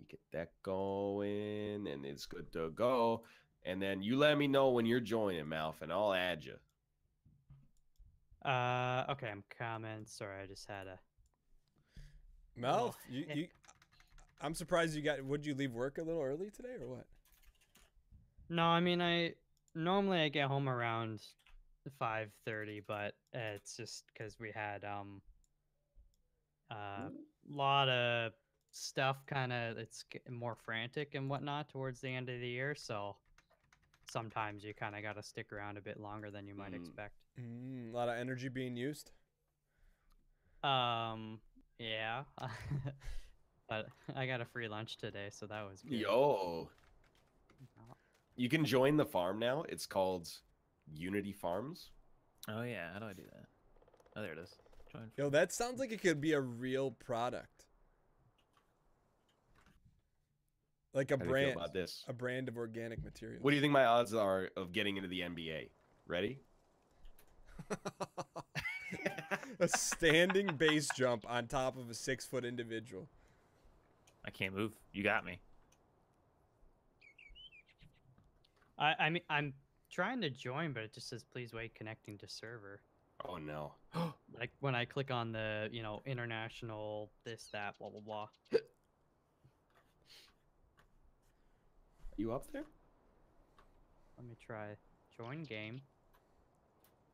me get that going, and it's good to go. And then you let me know when you're joining, Malf, and I'll add you. Okay, I'm coming. Sorry, I just had a. Malf, Oh, I'm surprised you got. Would you leave work a little early today, or what? No, I mean I get home around 5:30, but it's just because we had a lot of stuff. Kind of, it's more frantic and whatnot towards the end of the year, so sometimes you kind of got to stick around a bit longer than you might expect. A lot of energy being used. Yeah, but I got a free lunch today, so that was good. Yo. You can join the farm now. It's called Unity Farms. Oh yeah, how do I do that? Oh, there it is. Join. Yo, that sounds like it could be a real product. Like a How do you feel brand. about this? A brand of organic materials. What do you think my odds are of getting into the NBA? Ready? A standing base jump on top of a 6-foot individual. I can't move. You got me. I mean, I'm trying to join, but it just says please wait connecting to server. Oh no. Like when I click on the, international this, that, blah, blah, blah. You up there? Let me try join game.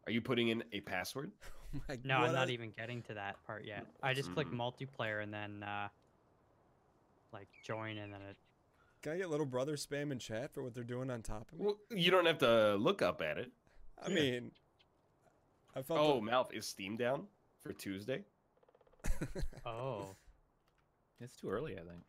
Are you putting in a password? Oh my No, God. I'm not even getting to that part yet. I just click multiplayer and then like join, and then it. Can I get little brother spam in chat for what they're doing on top of me? Well, you don't have to look up at it. I mean, I felt. Oh, Malf, is Steam down for Tuesday? Oh, It's too early, I think.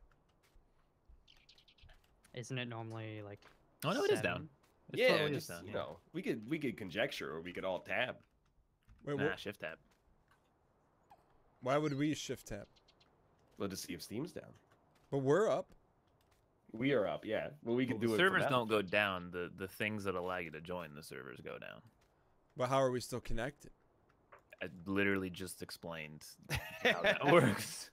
isn't it normally like? Oh no, it is 7? down. It Yeah, totally is just, down. you Yeah. know, we could conjecture, or we could all tab. Wait, Nah, shift tab. why would we shift tab? Well, to see if Steam's down. But we're up. We are up, yeah. Well, we could Well, do the it. servers from don't go down. The things that allow you to join the servers go down. But how are we still connected? I literally just explained how that works.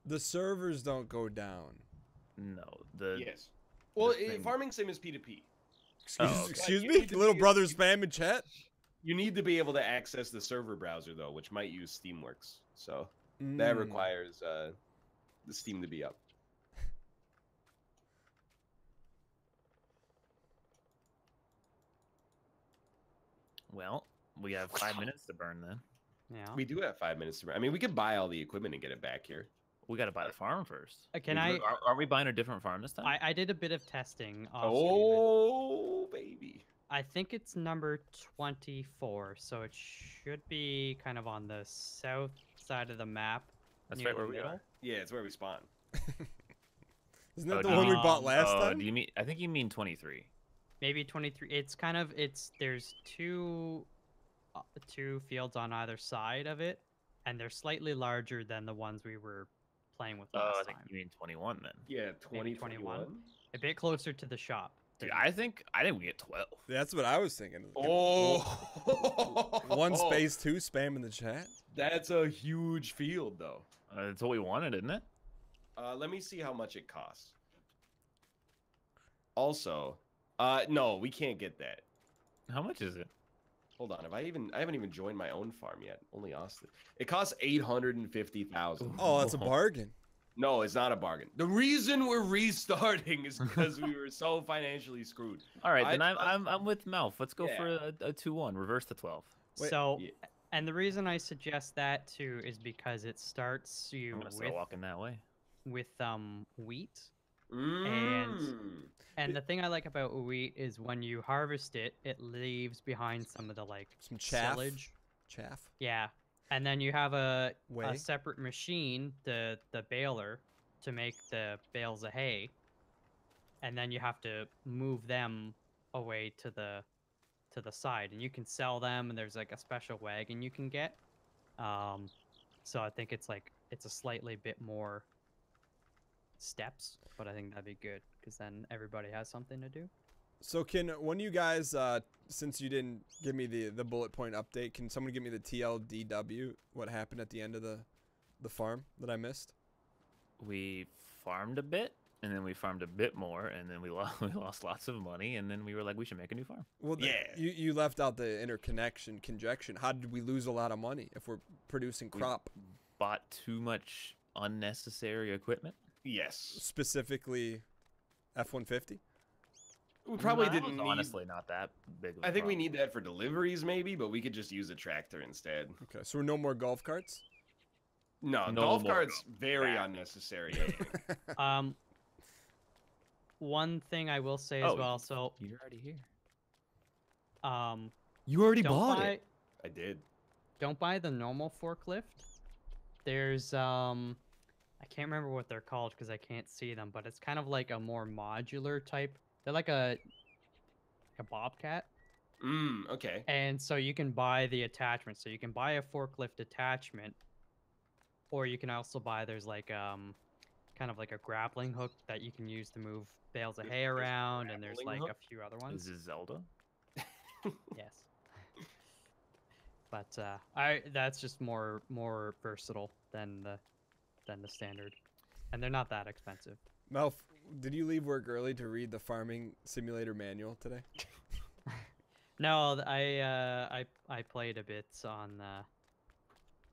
The servers don't go down. No, Yes. Well, thing- farming sim is P2P. Excuse You me, need to little be- brother spam in chat. You need to be able to access the server browser, though, which might use Steamworks. So that requires the Steam to be up. Well, we have 5 minutes to burn then. Yeah. We do have 5 minutes to. I mean, we could buy all the equipment and get it back here. We got to buy the farm first. Can Are we buying a different farm this time? I did a bit of testing. Off Oh, baby. I think it's number 24, so it should be kind of on the south side of the map. That's near right where the we middle. are. Yeah, it's where we spawn. Isn't that Oh, the do you one we mean- bought last oh, time? do you mean? I think you mean 23. Maybe 23. There's two fields on either side of it, and they're slightly larger than the ones we were playing with Oh, last I think time. you mean 21 then. Yeah, Maybe 2021. A bit closer to the shop. Dude, I think we get 12. That's what I was thinking. Oh, One space, two spam in the chat. That's a huge field, though. That's what we wanted, isn't it? Let me see how much it costs. Also, no, we can't get that. How much is it? Hold on, I haven't even joined my own farm yet. Only Austin. It costs 850,000. Oh, that's a bargain. No, it's not a bargain. The reason we're restarting is because we were so financially screwed. All right, then I'm with Melf. Let's go Yeah. for a 2-1. Reverse the 12. Wait, So, yeah. and the reason I suggest that too is because it starts you I'm gonna start walking that way. with wheat. Mm. And the thing I like about wheat is when you harvest it, it leaves behind some of the like Some chaff. silage. Chaff. Yeah. And then you have a Whey? separate machine, the baler, to make the bales of hay. And then you have to move them away to the side, and you can sell them, and there's like a special wagon you can get. So I think it's a slightly bit more steps, but I think that'd be good because then everybody has something to do. So can one of you guys, since you didn't give me the bullet point update, can someone give me the TLDW? What happened at the end of the farm that I missed? we farmed a bit, and then we farmed a bit more, and then we lost lots of money, and then we were like, we should make a new farm. Well, Yeah. You left out the interconnection conjunction. How did we lose a lot of money if we're producing crop? Bought too much unnecessary equipment. Yes. Specifically, F-150. We probably That didn't was need. honestly not that big of a I think we problem. need that for deliveries, maybe, but we could just use a tractor instead. Okay, so no more golf carts. No, No golf more carts golf. very Bad. unnecessary. I think. One thing I will say as Oh, well. So, You're already here. um, You already don't bought buy it. I did. don't buy the normal forklift. There's I can't remember what they're called because I can't see them, but it's kind of like a more modular type. They're like a bobcat, Okay. and so you can buy the attachment. So you can buy a forklift attachment, or you can also buy there's like kind of like a grappling hook that you can use to move bales of hay There's a around, and there's grappling like hook? a few other Is ones. this Zelda? Yes. But that's just more versatile than the standard, and they're not that expensive. Melf, did you leave work early to read the farming simulator manual today? No, I played a bit on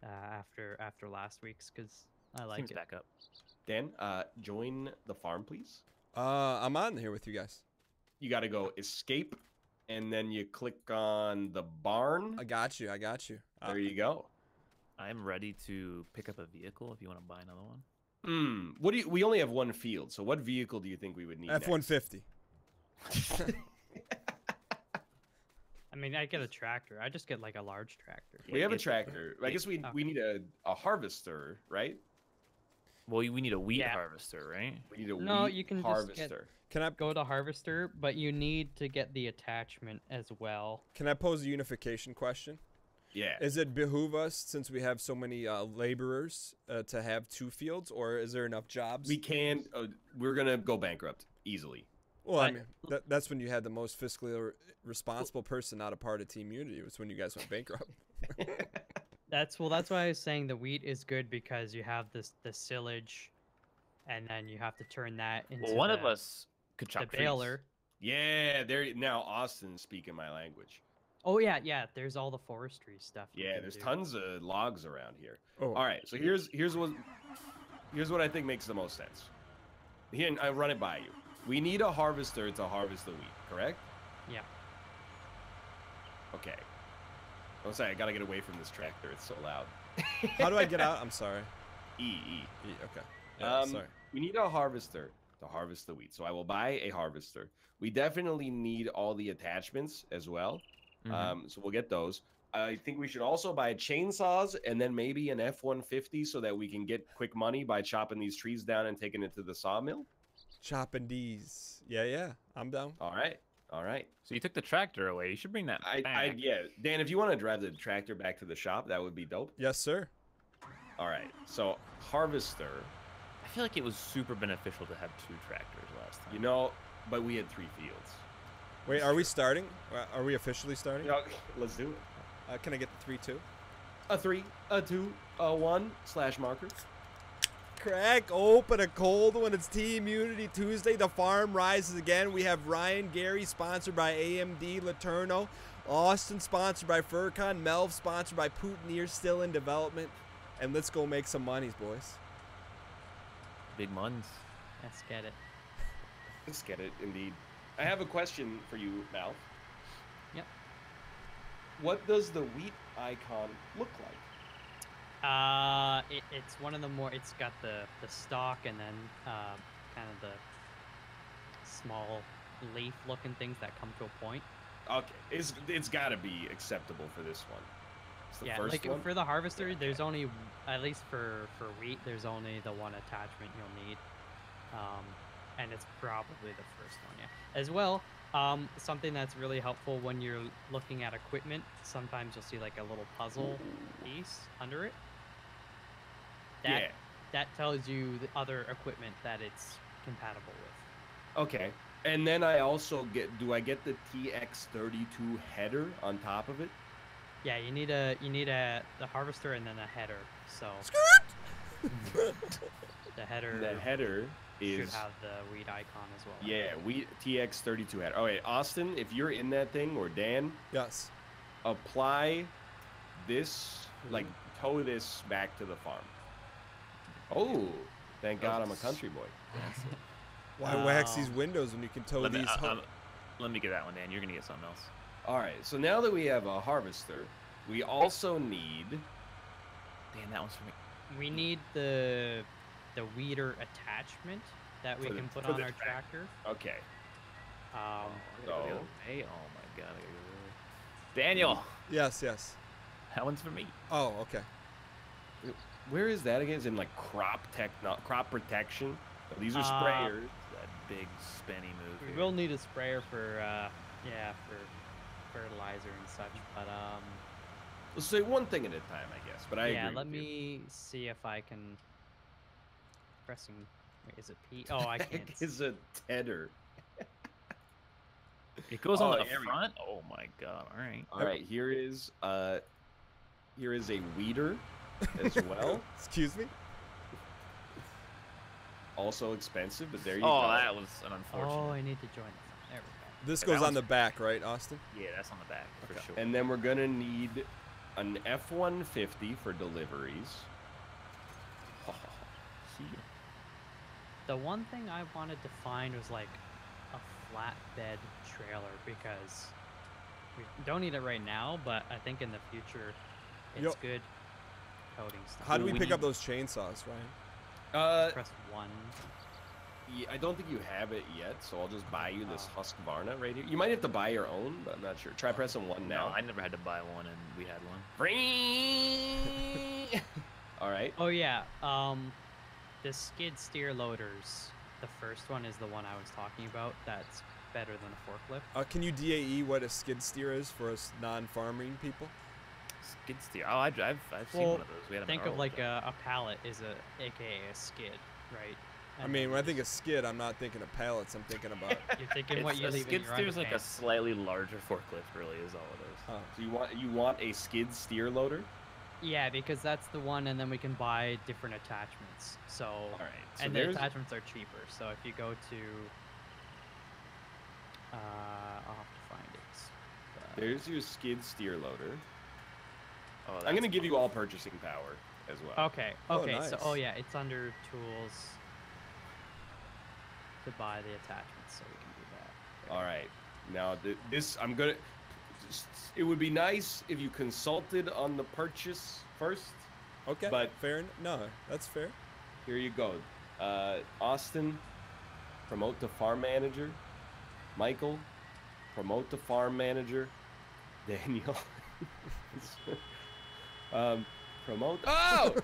after last week's because I like Seems it. back up. Dan, join the farm, please. I'm on here with you guys. You got to go escape, and then you click on the barn. I got you. There you go. I'm ready to pick up a vehicle if you want to buy another one. What do you? We only have one field, so what vehicle do you think we would need? F-150. I mean, I get a tractor. I just get like a large tractor. We have a Get the- tractor. I guess we need a harvester, right? Well, we need a wheat Yeah. harvester, right? We need a No, wheat you can just get- harvester. Can I Go to harvester, but you need to get the attachment as well. pose a unification question? Yeah. Is it behoove us, since we have so many laborers, to have two fields, or is there enough jobs? We can. We're gonna go bankrupt easily. Well, I I- mean, that's when you had the most fiscally responsible person not a part of Team Unity. It was when you guys went bankrupt. That's why I was saying the wheat is good because you have the silage, and then you have to turn that into Well, one of the- us could chop the trees. baler. Yeah, there now Austin's speaking my language. Oh yeah. There's all the forestry stuff. you Yeah, can there's do. tons of logs around here. Oh, All right, so here's what I think makes the most sense. Here, I run it by you. We need a harvester to harvest the wheat, correct? Yeah. Okay. I'm sorry, I gotta get away from this tractor. It's so loud. how do I get out? I'm sorry. E. Okay. Yeah, sorry. We need a harvester to harvest the wheat. So I will buy a harvester. We definitely need all the attachments as well. Mhm. So we'll get those. I think we should also buy chainsaws and then maybe an F-150 so that we can get quick money by chopping these trees down and taking it to the sawmill. Chopping D's. Yeah. I'm down. All right. So you took the tractor away. You should bring that back. Yeah. Dan, if you want to drive the tractor back to the shop, that would be dope. Yes, sir. All right. So harvester, I feel like it was super beneficial to have two tractors last time. you know, but we had 3 fields. Wait, are we starting? Are we officially starting? Yeah, let's do it. Can I get the 3-2? A 3, a 2, a 1 / marker. Crack open a cold one. It's Team Unity Tuesday. The farm rises again. We have Ryan Gary, sponsored by AMD Laterno. Austin, sponsored by Furcon. Melv, sponsored by Poutineer, still in development. And let's go make some monies, boys. Big muns. Let's get it. Let's get it, indeed. I have a question for you, Mal. Yep. What does the wheat icon look like? It's one of the more. It's got the stalk and then kind of the small leaf-looking things that come to a point. Okay, it's got to be acceptable for this one. It's the Yeah, first like one. for the harvester, Yeah. there's only, at least for wheat, there's only the one attachment you'll need, and it's probably the first one. Yeah. As well, something that's really helpful when you're looking at equipment. Sometimes you'll see like a little puzzle piece under it. Yeah. That tells you the other equipment that it's compatible with. Okay. And then I also do I get the TX32 header on top of it? Yeah, you need the harvester and then a header. So The header The header should is have the weed icon as well. yeah, we TX32 header. Okay, Austin, if you're in that thing, or Dan, Yes. apply this, like tow this back to the farm. Oh, thank God I'm a country boy. Why wax these windows when you can tow Let me, these? let me get that one, Dan. You're gonna get something else. All right, so now that we have a harvester, we also need. Dan, that one's for me. We need the weeder attachment that we For the- can put for on the our tractor. Okay. Um, I gotta go the So- other way. Oh my God, I gotta go the other way. Daniel, Yes, yes. that one's for me. Oh, okay. Where is that again? Is in like crop protection. So these are Uh, sprayers. That big spinny move. we here. will need a sprayer for for fertilizer and such. But Let's say one thing at a time, I guess. But I yeah, agree let with you. me see if I can. Pressing. Wait, is it P? Oh, I can't. Is a tedder. It goes Oh, on the here we go. front. Oh my God! All right. All right, here is a weeder as well. Excuse me. Also expensive, but there you Oh, go. that was an unfortunate. Oh, I need to join the front. There we go. This That goes on one's- the back, right, Austin? Yeah, that's on the back for Okay. sure. And then we're gonna need an F-150 for deliveries. The one thing I wanted to find was like a flatbed trailer because we don't need it right now, but I think in the future it's Yo- good coding stuff. How do we we pick up need- those chainsaws, Ryan? Press 1. Yeah, I don't think you have it yet, so I'll just buy you this Oh. Husqvarna right here. You might have to buy your own, but I'm not sure. Try pressing 1 No, now. I never had to buy one, and we had one. All right. Oh yeah, the skid steer loaders. The first one is the one I was talking about. That's better than a forklift. Can you DAE what a skid steer is for us non-farming people? Skid steer. Oh, I've seen Well, one of those. We had 'em Think at of our like old job. a pallet is a aka a skid, right? I And mean, then when I think of there's- skid, I'm not thinking of pallets. I'm thinking about. you're thinking what It's you a leave in skid your steer's like a underpants. slightly larger forklift, really, is all it is. Oh. So you want a skid steer loader? Yeah, because that's the one, and then we can buy different attachments. So, All right. So and the there's attachments are cheaper. So if you go to, I'll have to find it. there's your skid steer loader. Oh, I'm that's gonna give fun. you all purchasing power as well. Okay. Oh, Okay. nice. So, yeah, it's under tools to buy the attachments, so we can do that. All right. Now this I'm gonna. It would be nice if you consulted on the purchase first. Okay. But- fair. No, that's fair. Here you go. Austin, promote to farm manager. Michael, promote to farm manager. Daniel, promote. Oh,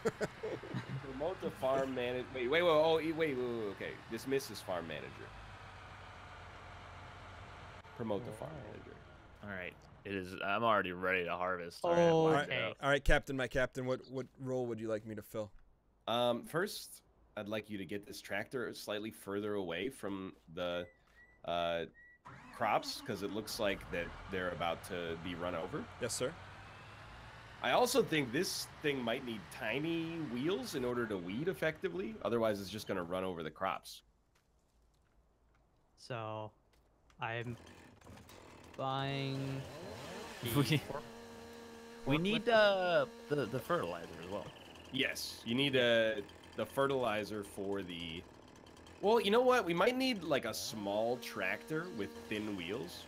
promote to farm manager. Wait. Okay, dismiss as farm manager. Promote to farm manager. All right. It is. I'm already ready to harvest. All right, Oh, lock it okay. up. All right, Captain, my captain. What role would you like me to fill? First, I'd like you to get this tractor slightly further away from the crops because it looks like that they're about to be run over. Yes, sir. I also think this thing might need tiny wheels in order to weed effectively. Otherwise, it's just going to run over the crops. So, I'm buying. We- We need the fertilizer as well. Yes, you need the fertilizer for the. Well, you know what? We might need like a small tractor with thin wheels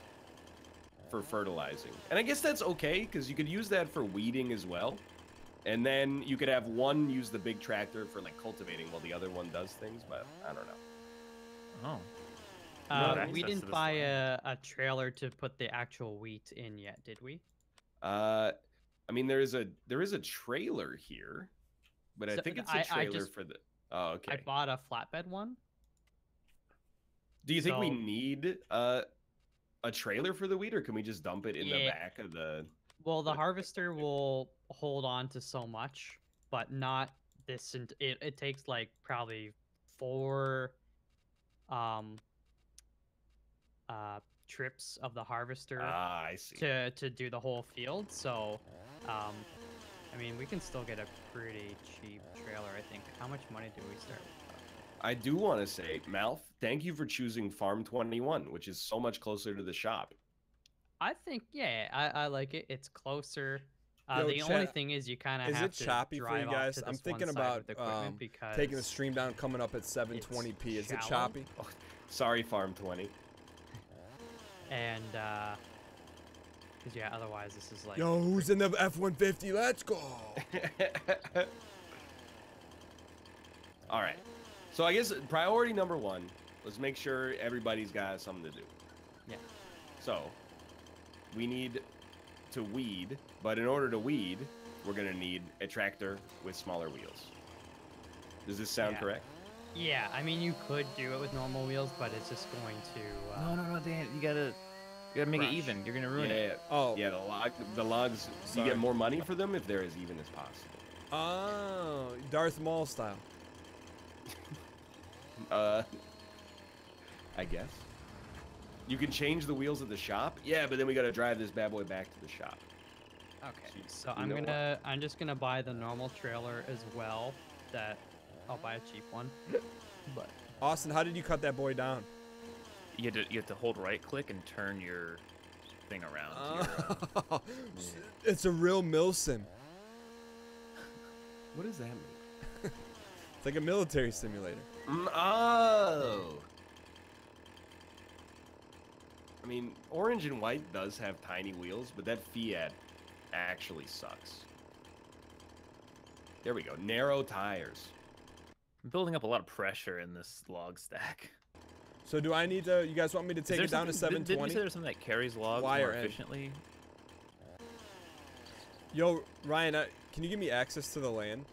for fertilizing. And I guess that's okay because you could use that for weeding as well. And then you could have one use the big tractor for like cultivating while the other one does things, but I don't know. Oh. No, We access to didn't this buy line. a trailer to put the actual wheat in yet, did we? I mean there is a trailer here, but I So, think it's I a trailer just- for the. Oh, okay. I bought a flatbed one. Do you think we so- need a trailer for the wheat, or can we just dump it in the Yeah. back of the? Well, the harvester will hold on to so much, but not this. It takes like probably 4 trips of the harvester Ah, I see. to do the whole field. So, I mean, we can still get a pretty cheap trailer, I think. How much money do we start with? I do want to say, Malf, thank you for choosing Farm 21, which is so much closer to the shop. I think, yeah, I like it. It's closer. Yo, The only chat, thing is you kind of Is have it to choppy for you drive off guys? to I'm this thinking one side about with equipment because taking the stream down, coming up at 720p. Is it shallow. choppy? Sorry, Farm 20. And because yeah, otherwise this is like Yo, who's in the F-150? Let's go. All right. So I guess priority number one, let's make sure everybody's got something to do. Yeah. So we need to weed, but in order to weed, we're going to need a tractor with smaller wheels. Does this sound Yeah. correct? Yeah, I mean, you could do it with normal wheels, but it's just going to. No, Dan. You gotta make it Crush. even. You're gonna ruin Yeah, it. Oh. yeah. The logs. You Sorry. get more money for them if they're as even as possible. Oh, Darth Maul style. I guess. You can change the wheels at the shop. Yeah, but then we got to drive this bad boy back to the shop. Okay, so you know I'm just gonna buy the normal trailer as well. That I'll buy a cheap one. But Austin, how did you cut that boy down? You have to hold right click and turn your thing around. to your, Oh, it's a real mill sim. What does that mean? It's like a military simulator. Oh. I mean, orange and white does have tiny wheels, but that Fiat actually sucks. There we go. Narrow tires. I'm building up a lot of pressure in this log stack. So do I need to? You guys want me to take it down to Didn't you 720? say there's something that carries logs Wire more end. efficiently? Yo, Ryan, can you give me access to the land?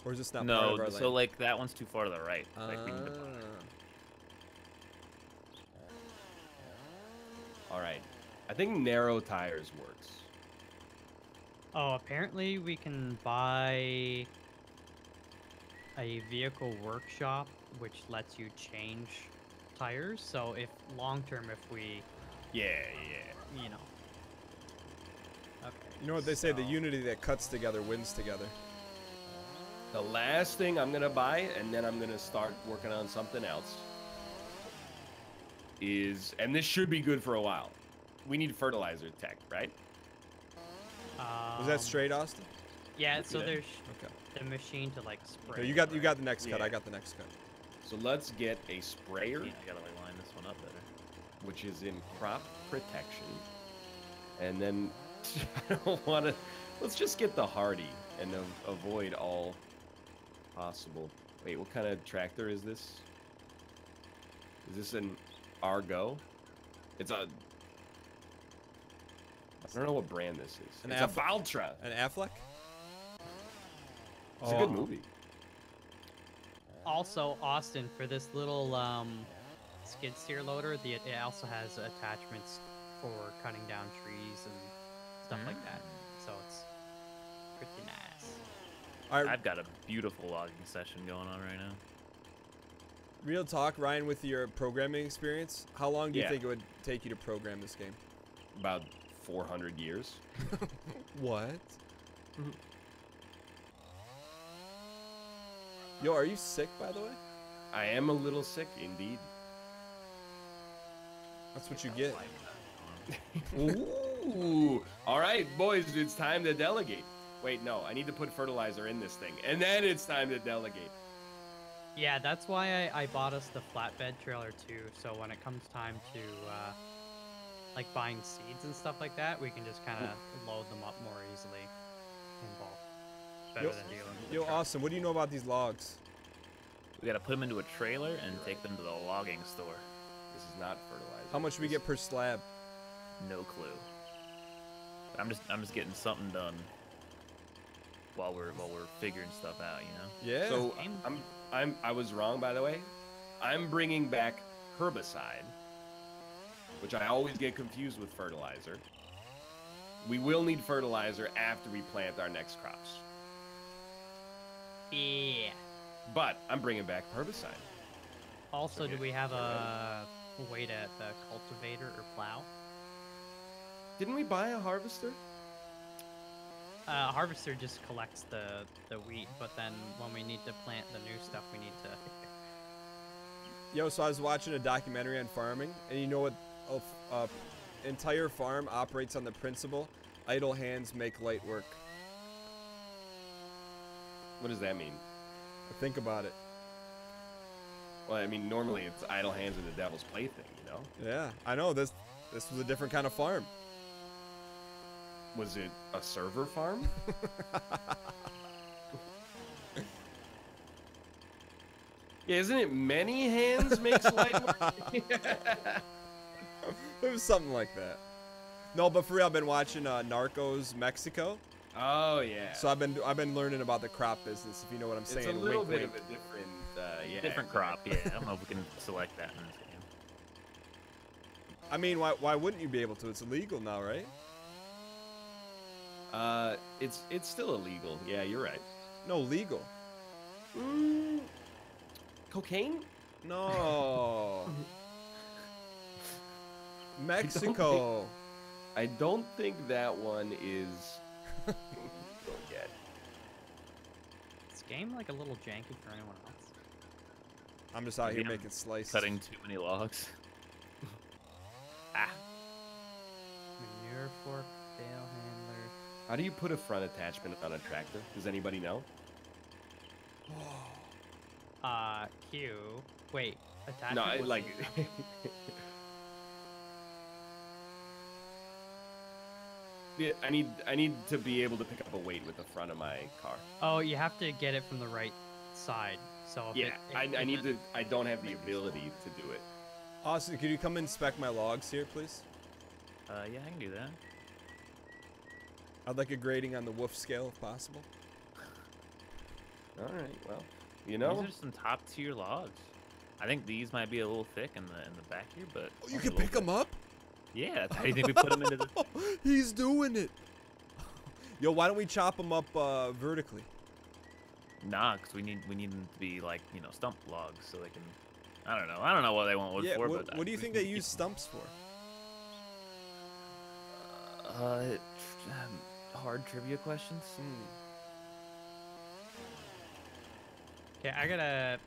Or is this not part No, of our so land? like that one's too far to the right. Like we need to buy. All right. I think narrow tires works. oh, apparently we can buy a vehicle workshop, which lets you change tires. So if long term, if we, Yeah, yeah. you know. Okay. You know what they say, the so- unity that cuts together wins together. The last thing I'm going to buy, and then I'm going to start working on something else, is, and this should be good for a while, we need fertilizer tech, right? Was that straight, Austin? Yeah. So Yeah. there's Okay. the machine to like spray. Okay, you got the next cut. Yeah. I got the next cut. So let's get a sprayer, Yeah, I gotta like line this one up better. which is in crop protection. And then, I don't want to, let's just get the Hardy and avoid all possible. Wait, what kind of tractor is this? Is this an Argo? It's a, I don't know what brand this is. An It's a Valtra. An Affleck? It's a good movie. Also, Austin, for this little skid steer loader, it also has attachments for cutting down trees and stuff like that. So it's pretty nice. All right, I've got a beautiful logging session going on right now. real talk, Ryan, with your programming experience, how long do you Yeah. think it would take you to program this game? About 400 years. What? Yo, are you sick, by the way? I am a little sick, indeed. That's what you get. Ooh. All right, boys, it's time to delegate. Wait, no, I need to put fertilizer in this thing, and then it's time to delegate. Yeah, that's why I bought us the flatbed trailer too. So when it comes time to like buying seeds and stuff like that, we can just kind of load them up more easily in bulk. Better Yo- than dealing with Yo, the truck. Austin, what do you know about these logs? We gotta put them into a trailer and take them to the logging store. This is not fertilizer. How much we This- get per slab? No clue. I'm just getting something done while we're figuring stuff out, you know. Yeah. So Same. I was wrong, by the way. I'm bringing back herbicide, which I always get confused with fertilizer. We will need fertilizer after we plant our next crops, Yeah. but I'm bringing back herbicide. Also, do Okay, we have get a way to the cultivator or plow? Didn't we buy a harvester? harvester just collects the wheat, but then when we need to plant the new stuff, we need to. Yo, so I was watching a documentary on farming, and you know what? A entire farm operates on the principle: idle hands make light work. What does that mean? Think about it. Well, I mean, normally it's idle hands are the devil's plaything, you know? Yeah, I know. This was a different kind of farm. Was it a server farm? Yeah, isn't it many hands makes light work? It was something like that. No, but for real, I've been watching Narcos Mexico. Oh yeah. So I've been learning about the crop business, if you know what I'm saying. It's a little Wink, bit wink. of a different, yeah. Different crop, yeah. I don't know if we can select that in this game. I mean, why wouldn't you be able to? It's illegal now, right? It's still illegal. Yeah, you're right. No, legal. Cocaine? No. Mexico. I don't think that one is. Don't get. Is game like a little janky for anyone else? I'm just out Maybe here I'm making slices. Cutting too many logs. Manure fork, bale handler. How do you put a front attachment on a tractor? Does anybody know? Q. Wait, attachment. No, was- like. Yeah, I need to be able to pick up a weight with the front of my car. Oh, you have to get it from the right side. So if Yeah, it, I need to. I don't have the ability to do it. Austin, could you come inspect my logs here, please? Yeah, I can do that. I'd like a grading on the wolf scale, if possible. All right. Well, you know. These are some top tier logs. I think these might be a little thick in the back here, but Oh, you can pick them up? Yeah, that's how you think we put them into the. He's doing it. Yo, why don't we chop them up vertically? Nah, cause we need them to be like stump logs so they can. I don't know what they want wood Yeah, for. what but do you we think can they keep use stumps for? Hard trivia questions. Okay, I gotta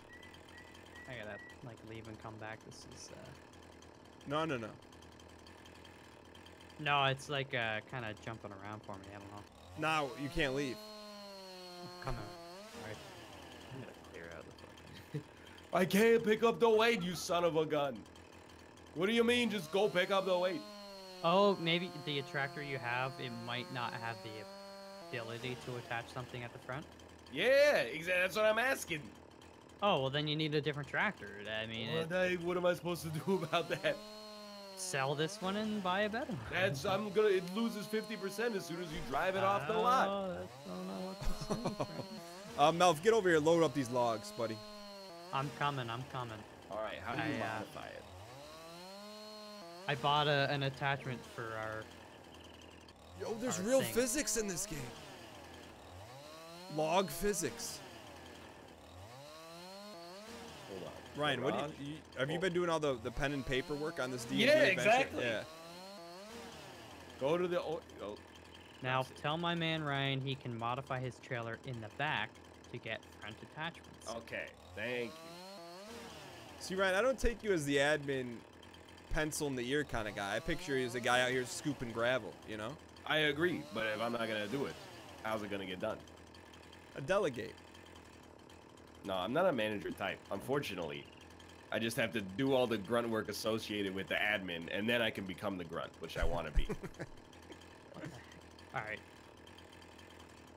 like leave and come back. This is No. no, it's like kind of jumping around for me. I don't know. No, you can't leave. Come on. All right. I'm gonna clear out the fucking. I can't pick up the weight, you son of a gun. What do you mean? Just go pick up the weight. Oh, maybe the tractor you have, it might not have the ability to attach something at the front. Yeah, exactly. That's what I'm asking. Oh, well then you need a different tractor. I mean, What am I supposed to do about that? sell this one and buy a better one. It loses 50% as soon as you drive it off the lot. Oh, I don't know what to say, friend. Melv, get over here. Load up these logs, buddy. I'm coming. All right, how do you modify it? I bought an attachment for our. Yo, there's Our real thing. physics in this game. Log physics. Hold on. Ryan, what Garage? do you have you been doing all the pen and paper work on this D&D Yeah, adventure? exactly. Yeah. Go to the. Now Let's see. tell my man Ryan he can modify his trailer in the back to get front attachments. Okay, thank you. See, Ryan, I don't take you as the admin, pencil in the ear kind of guy. I picture you as a guy out here scooping gravel, you know? I agree, but if I'm not gonna do it, how's it gonna get done? A delegate. No, I'm not a manager type. Unfortunately, I just have to do all the grunt work associated with the admin, and then I can become the grunt, which I want to be. All right.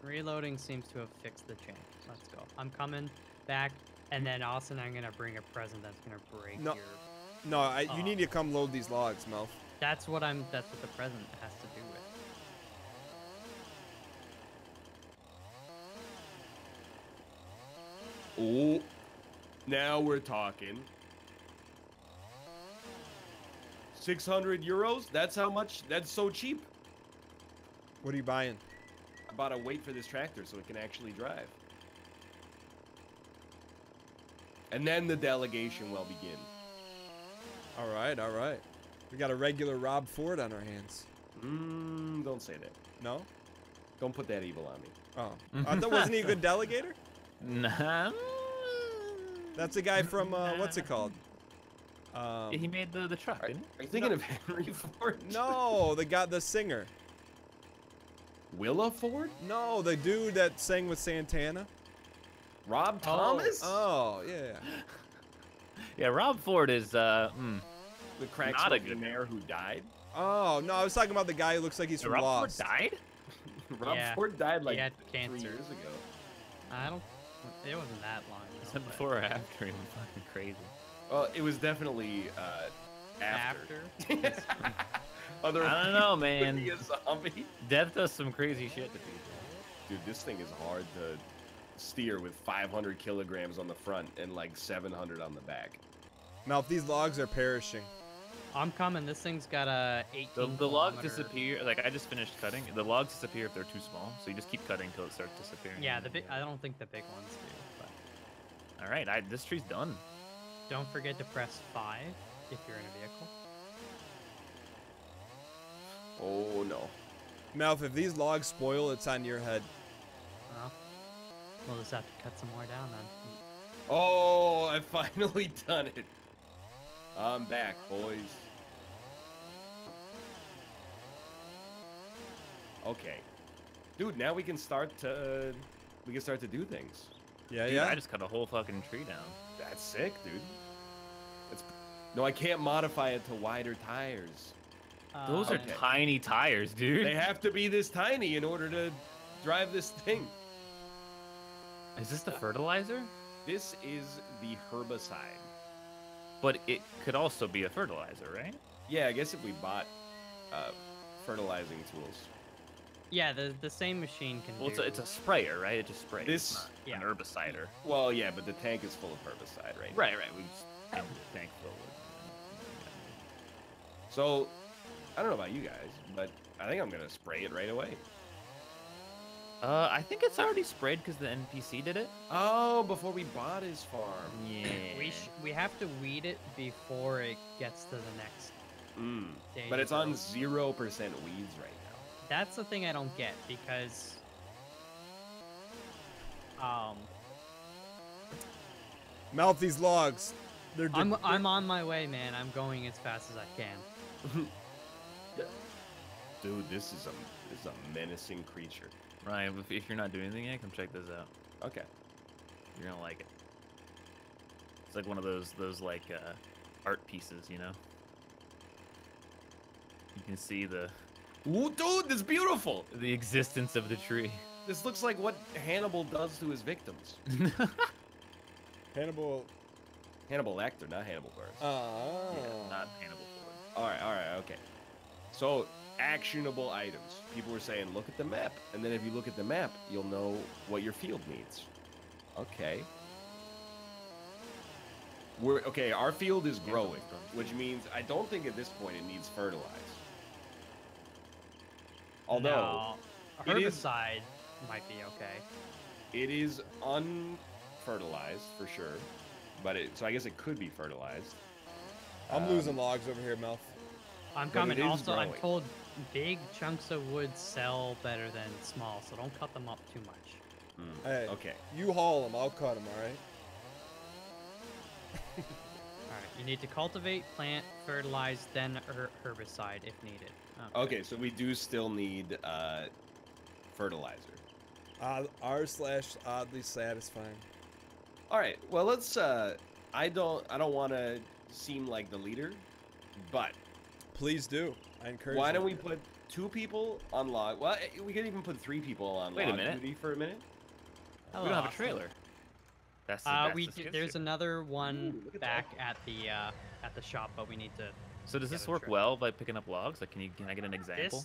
Reloading seems to have fixed the change. Let's go. I'm coming back, and then Austin, I'm gonna bring a present that's gonna break No. your. No, you need to come load these logs, Melf. That's what the present has to do with. Oh, now we're talking. 600 euros? That's how much? That's so cheap. What are you buying? I bought a weight for this tractor so it can actually drive. And then the delegation will begin. All right, all right. We got a regular Rob Ford on our hands. Don't say that. No? Don't put that evil on me. Oh, I thought wasn't he a good delegator? Nah. That's the guy from what's it called? He made the truck, didn't Are you thinking of Henry Ford? No, the singer. Willa Ford? No, the dude that sang with Santana. Rob Thomas? Oh, yeah. Yeah, Rob Ford is The crack not a smoking good mayor who died? Oh, no, I was talking about the guy who looks like he's from Rob Lost. Ford died? Rob Yeah, Ford died like he had 3 cancer. years ago. I don't. It wasn't that long. Is ago, that but before or after? He was fucking crazy. Well, it was definitely after. Other I don't know, man. Be a zombie. Death does some crazy shit to people. Dude, this thing is hard to steer with 500 kilograms on the front and like 700 on the back. Now, if these logs are perishing. I'm coming. This thing's got a 18. The logs kilometer- disappear. Like I just finished cutting. The logs disappear if they're too small. So you just keep cutting until it starts disappearing. Yeah, the big. I don't think the big ones do. But All right, this tree's done. don't forget to press 5 if you're in a vehicle. Oh no. Melf, if these logs spoil, it's on your head. Well, we'll just have to cut some more down then. Oh, I finally done it. I'm back, boys. Okay. Dude, now we can start to do things. Yeah, Dude, yeah. I just cut a whole fucking tree down. That's sick, dude. No, I can't modify it to wider tires. Those are Okay. tiny tires, dude. They have to be this tiny in order to drive this thing. Is this the fertilizer? This is the herbicide. But it could also be a fertilizer, right? Yeah, I guess if we bought fertilizing tools. Yeah, the same machine can Well, do. it's a sprayer, right? It just sprays. This- It's not Yeah. an herbicider. Well, yeah, but the tank is full of herbicide, right? Right. We just empty the tank full with. So, I don't know about you guys, but I think I'm gonna spray it right away. I think it's already sprayed because the NPC did it. Oh, before we bought his farm. Yeah. We have to weed it before it gets to the next stage. But it's of on growth. 0% weeds right now. That's the thing I don't get because Melf, these logs. They're I'm on my way, man. I'm going as fast as I can. Dude, this is a menacing creature. Ryan, if you're not doing anything yet, come check this out. Okay. You're gonna like it. It's like one of those like art pieces, you know. You can see the Ooh, dude, this is beautiful. existence of the tree. This looks like what Hannibal does to his victims. Hannibal. Hannibal Lecter, not Hannibal Buress. Oh. Not Hannibal Ford. All right, okay. So, actionable items. People were saying, look at the map. And then if you look at the map, you'll know what your field needs. Okay. Okay, our field is growing, which means I don't think at this point it needs fertilized. Although, no, it is- herbicide might be okay. it is unfertilized for sure. So I guess it could be fertilized. I'm losing logs over here, Melf. I'm But coming. it is Also, I'm growing. told big chunks of wood sell better than small, so don't cut them up too much. Hey, Okay. you haul them. I'll cut them, all right? All right, you need to cultivate, plant, fertilize, then herbicide if needed. Okay, so we do still need fertilizer. R/oddly satisfying. All right. Well, let's. I don't want to seem like the leader, but Please do. I encourage why you. don't we put 2 people on log? Well, we could even put 3 people on Wait a log minute. duty for a minute. Hello, We don't have a Austin. trailer. That's the We skid there's steer. another one Ooh, look at back at the shop, but we need to. So does get this a work trailer. well by picking up logs? Like, can I get an example?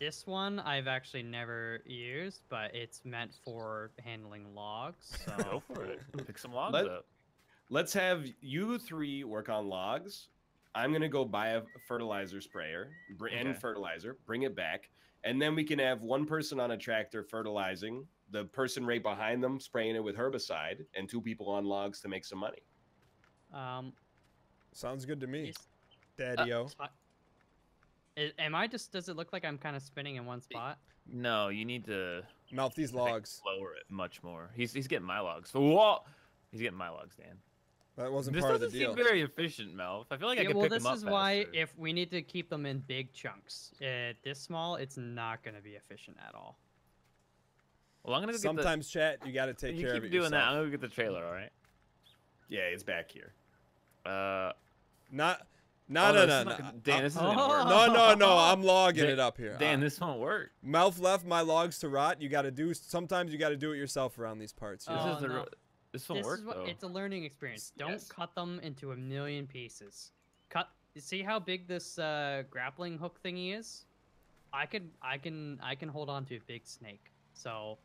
This one I've actually never used, but it's meant for handling logs. So Go for it. Pick some logs Let- up. Let's have you 3 work on logs. I'm gonna go buy a fertilizer sprayer and Okay. fertilizer, bring it back, and then we can have 1 person on a tractor fertilizing, the person right behind them spraying it with herbicide, and 2 people on logs to make some money. Sounds good to me, is- Daddy-o. am I just? Does it look like I'm kind of spinning in one spot? No, you need to Mouth these logs. lower it much more. He's getting my logs. Whoa! He's getting my logs, Dan. That wasn't This part of the doesn't deal. seem very efficient, Melf. I feel like I Yeah, could well, pick this them up is why faster. if we need to keep them in big chunks. This small, it's not going to be efficient at all. Well, I'm gonna go Sometimes, chat, you got to get take the. You care keep of it doing that. yourself. I'm gonna go get the trailer. All right. Yeah, it's back here. Uh. No, oh, no, this no, is no. not gonna- Dan, this isn't gonna work. No. I'm logging Dan- it up here. Dan, this won't work. Mouth left my logs to rot. You got to do. Sometimes you got to do it yourself around these parts. You know? Oh, This is the. no. This won't This work is what though. it's a learning experience. Don't Yes. cut them into a million pieces. See how big this grappling hook thingy is? I can hold on to a big snake. So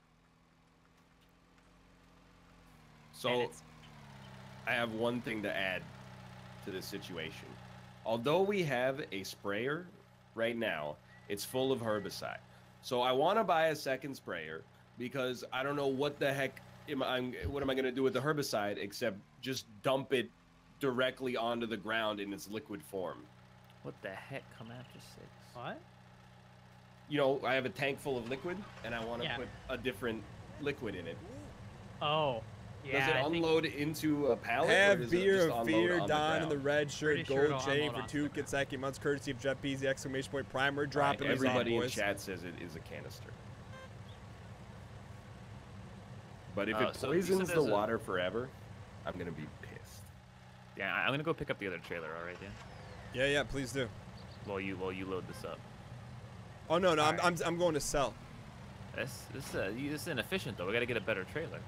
and So it's, I have one thing to add to this situation. Although we have a sprayer right now, it's full of herbicide. So I want to buy a second sprayer because I don't know what the heck what am I going to do with the herbicide except just dump it directly onto the ground in its liquid form. What the heck? Come after 6. what? You know, I have a tank full of liquid and I want to Yeah. put a different liquid in it. Oh, yeah. Does it I think- unload into a pallet? or Have does it beer just of unload fear, on Don in the ground? red shirt, Pretty sure gold it'll chain unload for onto 2 the ground. consecutive months, courtesy of Jet Peasy, exclamation point primer, All right, dropping these on, everybody in boys. chat says it is a canister. But if Oh, it so you said poisons the there's a- water forever, I'm gonna be pissed. Yeah, I'm gonna go pick up the other trailer. All right, Dan. Yeah, please do. While you load this up. Oh no, All I'm going to sell. This is inefficient though. We gotta get a better trailer.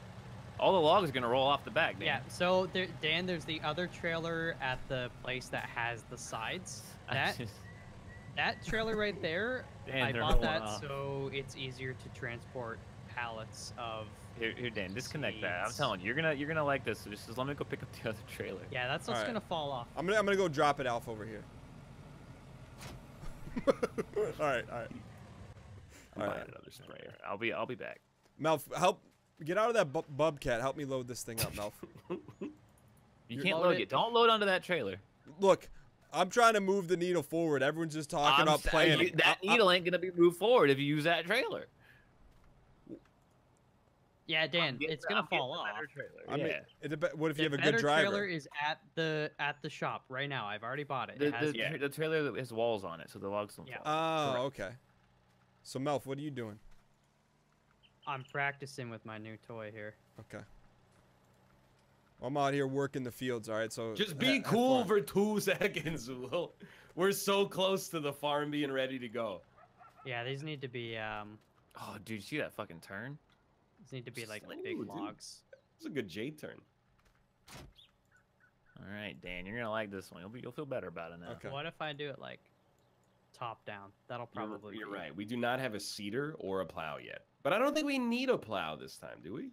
All the logs are gonna roll off the back, Dan. Yeah. So Dan, there's the other trailer at the place that has the sides. That trailer right there, Dan, I they're bought rolling that off. so it's easier to transport pallets of. Here, Dan, disconnect that. I'm Seeds. telling you, you're gonna like this. So just let me go pick up the other trailer. Yeah, that's what's Alright. gonna fall off. I'm gonna go drop it off over here. all right. I'm All buying right. another sprayer. I'll be back. Melf, help get out of that bubcat. Help me load this thing up, Melf. You You're- can't Load load it. it. Don't load onto that trailer. Look, I'm trying to move the needle forward. Everyone's just talking about planning. That needle ain't gonna be moved forward if you use that trailer. Yeah, Dan, it's gonna fall off. I mean, Yeah. what if you have a better good driver? trailer is at the shop right now. I've already bought it. The, It has the, the trailer that has walls on it, so the logs don't Yeah. fall. Oh, okay. So Melf, what are you doing? I'm practicing with my new toy here. Okay. I'm out here working the fields. All right, so Just be have cool fun. for 2 seconds. We're so close to the farm being ready to go. Yeah, these need to be Oh, dude, you see that fucking turn? these need to be like Slow, big dude. logs. It's a good J turn. All right, Dan, you're gonna like this one. You'll feel better about it now. Okay. What if I do it like top down? That'll probably You're be- right. We do not have a seeder or a plow yet. But I don't think we need a plow this time, do we?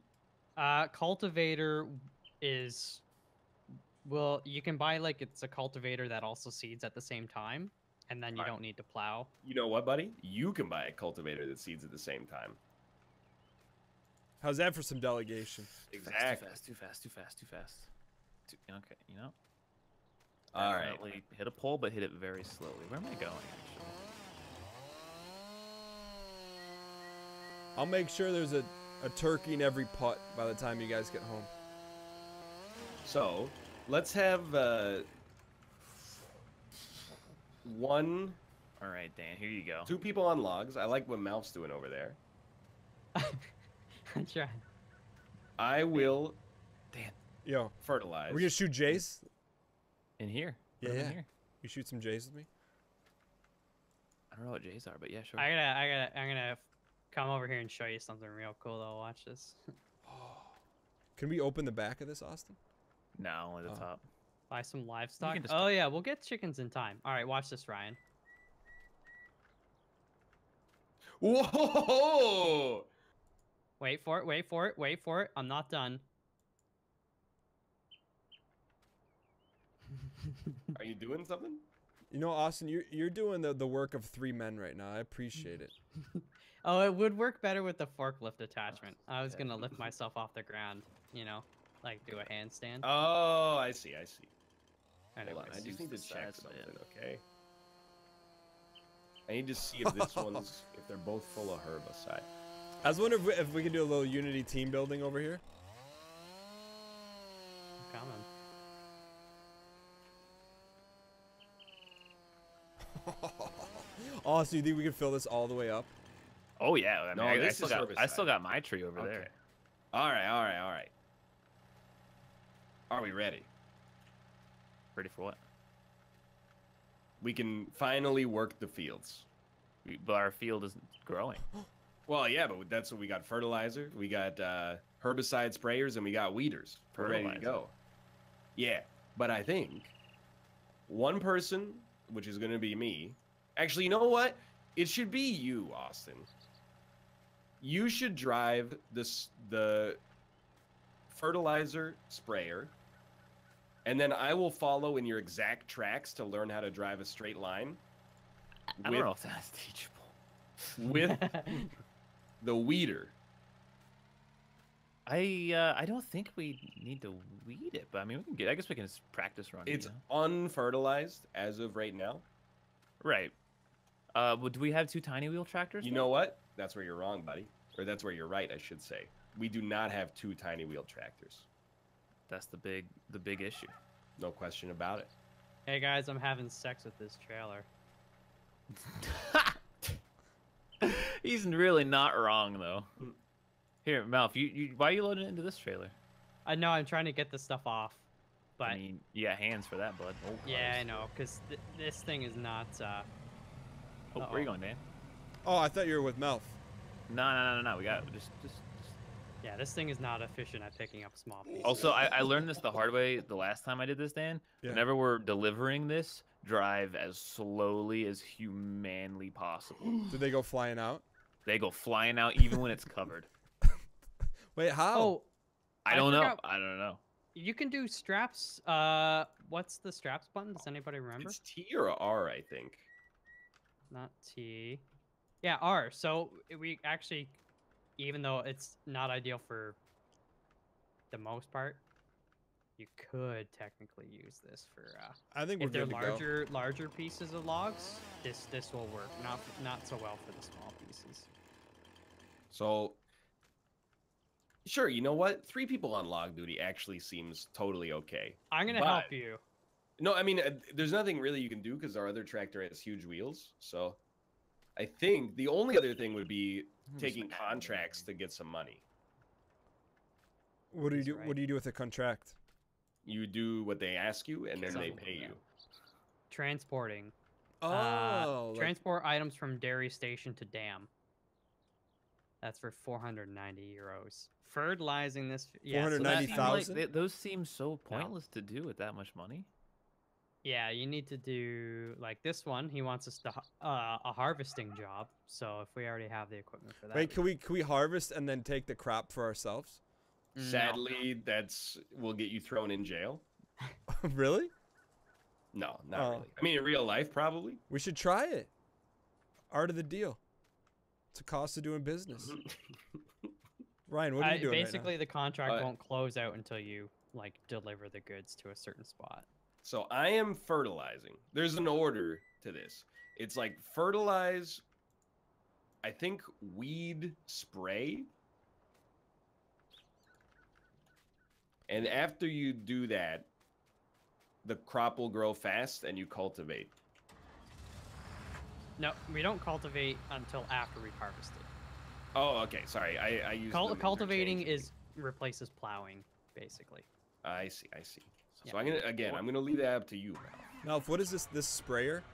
Cultivator is well, you can buy like it's a cultivator that also seeds at the same time, and then you Right. don't need to plow. You know what, buddy? You can buy a cultivator that seeds at the same time. How's that for some delegation? Exactly. Too fast. Okay, you know. All right. Definitely hit a pole, but hit it very slowly. Where am I going? Actually? I'll make sure there's a turkey in every putt by the time you guys get home. So, let's have All right, Dan. Here you go. 2 people on logs. I like what Malf's doing over there. I'm trying. I will Yo, fertilize. are we gonna shoot Jays? In here. Yeah, Put 'em yeah. In here. You shoot some Jays with me? I don't know what J's are, but yeah, sure. I'm gonna come over here and show you something real cool though. Watch this. Can we open the back of this, Austin? No, only the Oh. top. Buy some livestock. just- Oh yeah, we'll get chickens in time. All right, watch this, Ryan. Whoa! Wait for it. Wait for it. Wait for it. I'm not done. Are you doing something? You know, Austin, you're doing the work of 3 men right now. I appreciate it. Oh, it would work better with the forklift attachment. I was gonna lift myself off the ground, you know, like do a handstand. Oh, I see. Hold on, I Anyways. just need to the check size of it. something, okay? I need to see if this one's if they're both full of herbicide. I was wondering if we could do a little Unity team building over here. I'm coming. Oh, so you think we could fill this all the way up? Oh yeah. I mean, No, I this still is got I herbicide. still got my tree over Okay. there. All right. Are we ready? Ready for what? We can finally work the fields. But our field isn't growing. Well, yeah, but that's what we got: fertilizer, we got herbicide sprayers, and we got weeders. We're ready to Fertilizer. go. Yeah, but I think one person, which is going to be me. Actually, you know what? It should be you, Austin. You should drive the fertilizer sprayer, and then I will follow in your exact tracks to learn how to drive a straight line. I don't know if that's teachable. With the weeder. I don't think we need to weed it, but I mean I guess we can just practice running. It's you know? unfertilized as of right now. Right. Well, do we have 2 tiny wheel tractors? You then? know what? That's where you're wrong, buddy. Or that's where you're right, I should say. We do not have 2 tiny wheel tractors. That's the big issue. No question about it. Hey guys, I'm having sex with this trailer. He's really not wrong though. Here, Malf, why are you loading it into this trailer? I know I'm trying to get this stuff off, but I mean, you got hands for that, bud. Oh, yeah, I gross. know, because this thing is not. Oh, where you going, Dan? Oh, I thought you were with Melf. No. We got just. Yeah, this thing is not efficient at picking up small pieces. Also, I learned this the hard way the last time I did this, Dan. Yeah. Whenever we're delivering this, drive as slowly as humanly possible. Did they go flying out? They go flying out even when it's covered. Wait, how? Oh, I don't know. forgot- I don't know. you can do straps. What's the straps button? Does anybody remember? It's T or R, I think. Not T. Yeah, R. So we actually, even though it's not ideal for the most part, you could technically use this for I think we're if they're good to go. larger pieces of logs. This will work. Not so well for the small pieces. So, sure, you know what? 3 people on log duty actually seems totally okay. I'm gonna But- help you. No, I mean, there's nothing really you can do because our other tractor has huge wheels. So, I think the only other thing would be taking contracts to get some money. What do you That's do? right. What do you do with a contract? You do what they ask you, and then they Something pay like you. that. Transporting. Oh, like- Transport items from dairy station to dam. That's for 490 euros. Fertilizing this. Yeah, so that- 490,000? Those seem so pointless to do with that much money. Yeah, you need to do like this one. He wants us to a harvesting job. So if we already have the equipment for that, Wait, can we harvest and then take the crop for ourselves? No. Sadly, that's will get you thrown in jail. Really? No, not Oh. really. I mean, in real life, probably. We should try it. Art of the deal. It's a cost of doing business. Ryan, what are you doing basically, the contract Uh, won't close out until you like deliver the goods to a certain spot. So I am fertilizing. There's an order to this. It's like fertilize, I think weed spray. And after you do that, the crop will grow fast and you cultivate. No, we don't cultivate until after we've harvested. Oh, okay. Sorry. I use them Cultivating interchangeably. replaces plowing, basically. I see. I see. So Yeah. I'm gonna leave that up to you now. now? Now, what is this sprayer?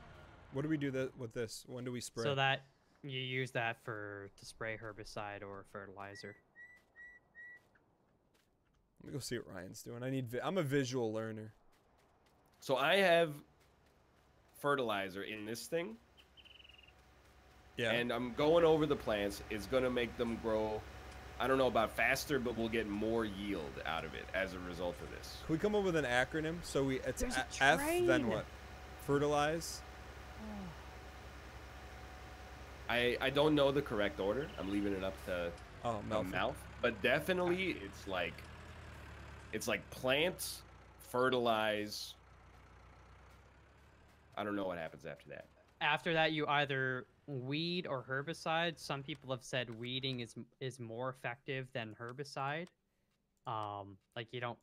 What do we do with this? When do we spray? So that you use that to spray herbicide or fertilizer. Let me go see what Ryan's doing. I'm a visual learner. So I have fertilizer in this thing. Yeah. And I'm going over the plants. It's going to make them grow, I don't know about faster, but we'll get more yield out of it as a result of this. Can we come up with an acronym? So it's There's a F, then train. what? Fertilize. I don't know the correct order. I'm leaving it up to Oh, the mouth. mouth. But definitely it's like plant, fertilize. I don't know what happens after that. After that, you either weed or herbicide. Some people have said weeding is more effective than herbicide. Like you don't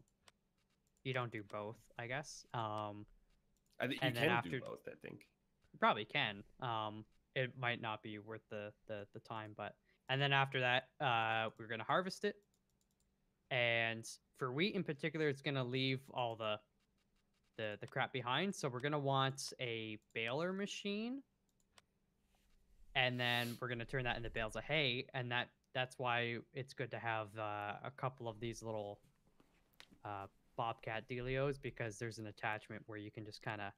do both, I guess. I think you and then can do after- both. I think. You probably can. It might not be worth the time, but and then after that, we're gonna harvest it. And for wheat in particular, it's gonna leave all the crap behind. So we're gonna want a baler machine, and then we're gonna turn that into bales of hay. And that's why it's good to have a couple of these little Bobcat dealios, because there's an attachment where you can just kind of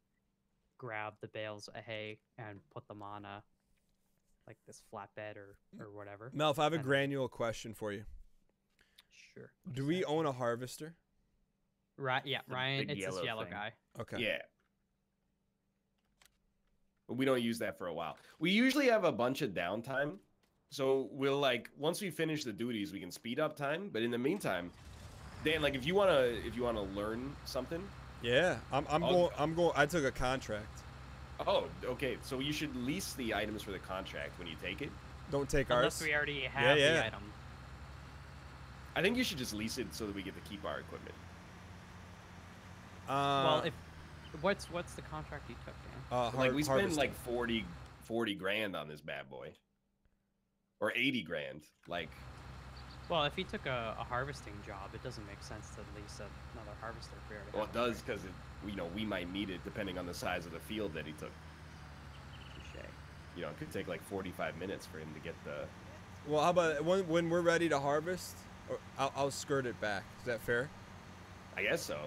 grab the bales of hay and put them on a like this flatbed or whatever. Melf, I have a And- granular question for you. Sure. Do we own a harvester? Right? Yeah, The Ryan. big It's this yellow yellow thing. guy. Okay. Yeah. But we don't use that for a while. We usually have a bunch of downtime. So we'll like once we finish the duties, we can speed up time. But in the meantime, Dan, like if you wanna learn something. Yeah, I'm I'll- going. I took a contract. Oh, okay. So you should lease the items for the contract when you take it. Don't take Unless ours. we already have yeah. the item. I think you should just lease it so that we get to keep our equipment. Well, if what's the contract you took, Dan? Like we spend harvesting. like 40 grand on this bad boy. Or 80 grand. Like Well, if he took a harvesting job, it doesn't make sense to lease another harvester if we already well have it one, does because we might need it depending on the size of the field that he took. right? Touche. It could take like 45 minutes for him to get the Well, how about when we're ready to harvest? Or I'll skirt it back. Is that fair? I guess so.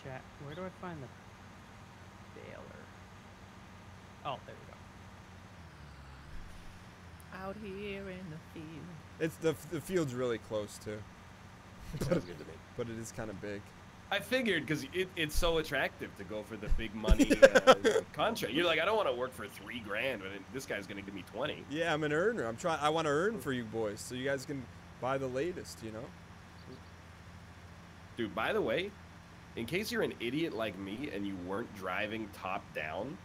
Chat. Where do I find the baler? Oh, there we go. Out here in the field. It's the field's really close too, Sounds good to me. but it is kind of big. I figured because it's so attractive to go for the big money contract. You're like, I don't want to work for $3 grand, but this guy's gonna give me 20. Yeah, I'm an earner. I want to earn for you boys, so you guys can buy the latest. Dude, by the way, in case you're an idiot like me and you weren't driving top down,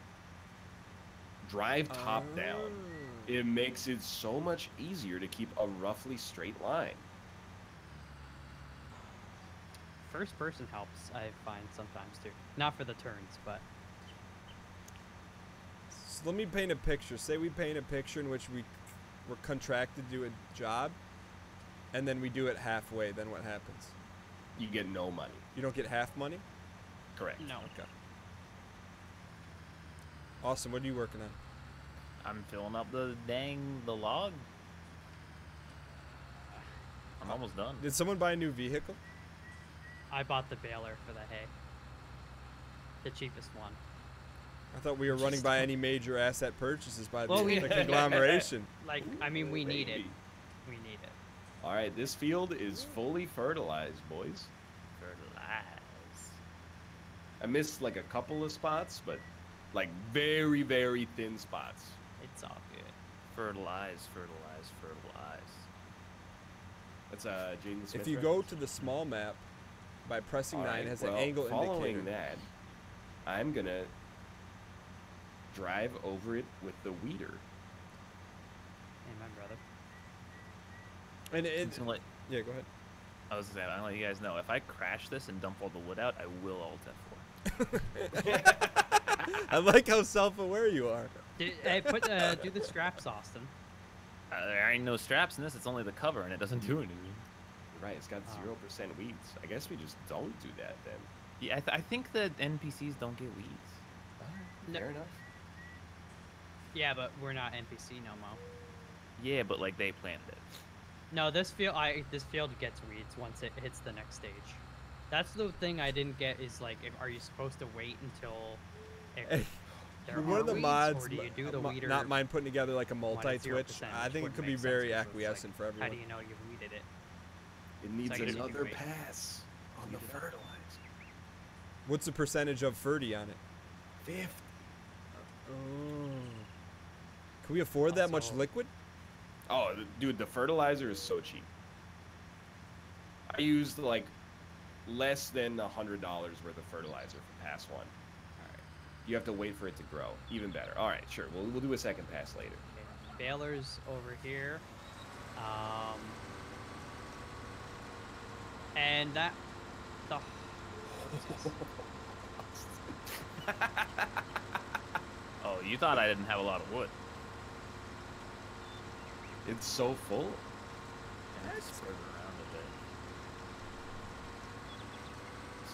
drive top down. It makes it so much easier to keep a roughly straight line. First person helps, I find sometimes too. Not for the turns, but So let me paint a picture. Say we paint a picture in which we're contracted to do a job, and then we do it halfway. Then what happens? You get no money. You don't get half money? Correct. no. Okay. Awesome. What are you working on? I'm filling up the log. I'm almost done. Did someone buy a new vehicle? I bought the baler for the hay. The cheapest one. I thought we were running by any major asset purchases by Well, we- the conglomeration. Like, I mean, we need it. Maybe. We need it. All right, this field is fully fertilized, boys. Fertilize. I missed like a couple of spots, but like very, very thin spots. It's all good. Fertilize, fertilize, fertilize. That's Jaden Smith. If you go to the small map, by pressing All 9, right, it has well, an angle following indicator. that, I'm gonna drive over it with the weeder. Amen, brother. And it, Just gonna let- yeah, go ahead. I was gonna say, I'm gonna let you guys know, if I crash this and dump all the wood out, I will alt F4. I like how self-aware you are. Hey, do the straps, Austin. There ain't no straps in this, it's only the cover, and it doesn't do anything. Right, it's got 0% weeds. I guess we just don't do that then. Yeah, I think that NPCs don't get weeds. No. Fair enough. Yeah, but we're not NPC no more. Yeah, but like they planted it. No, this field gets weeds once it hits the next stage. That's the thing I didn't get is like, are you supposed to wait until Hey, there one are of the weeds, mods, or do you do the weeder? not mind putting together like a when it's multi-twitch. 0%, I which think it wouldn't could be make sense very because it's acquiescent like, for everyone. How do you know you've weeded it? It needs I guess you can another wait. pass on the Weed it up. fertilizer. What's the percentage of Ferdy on it? 50. Can we afford that much Also- liquid? Oh, dude, the fertilizer is so cheap. I used like less than $100 worth of fertilizer for pass one. You have to wait for it to grow. Even better. All right, sure. We'll do a second pass later. Okay. Baler's over here. And that the Oh, you thought I didn't have a lot of wood. It's so full. Yeah, it's spread around a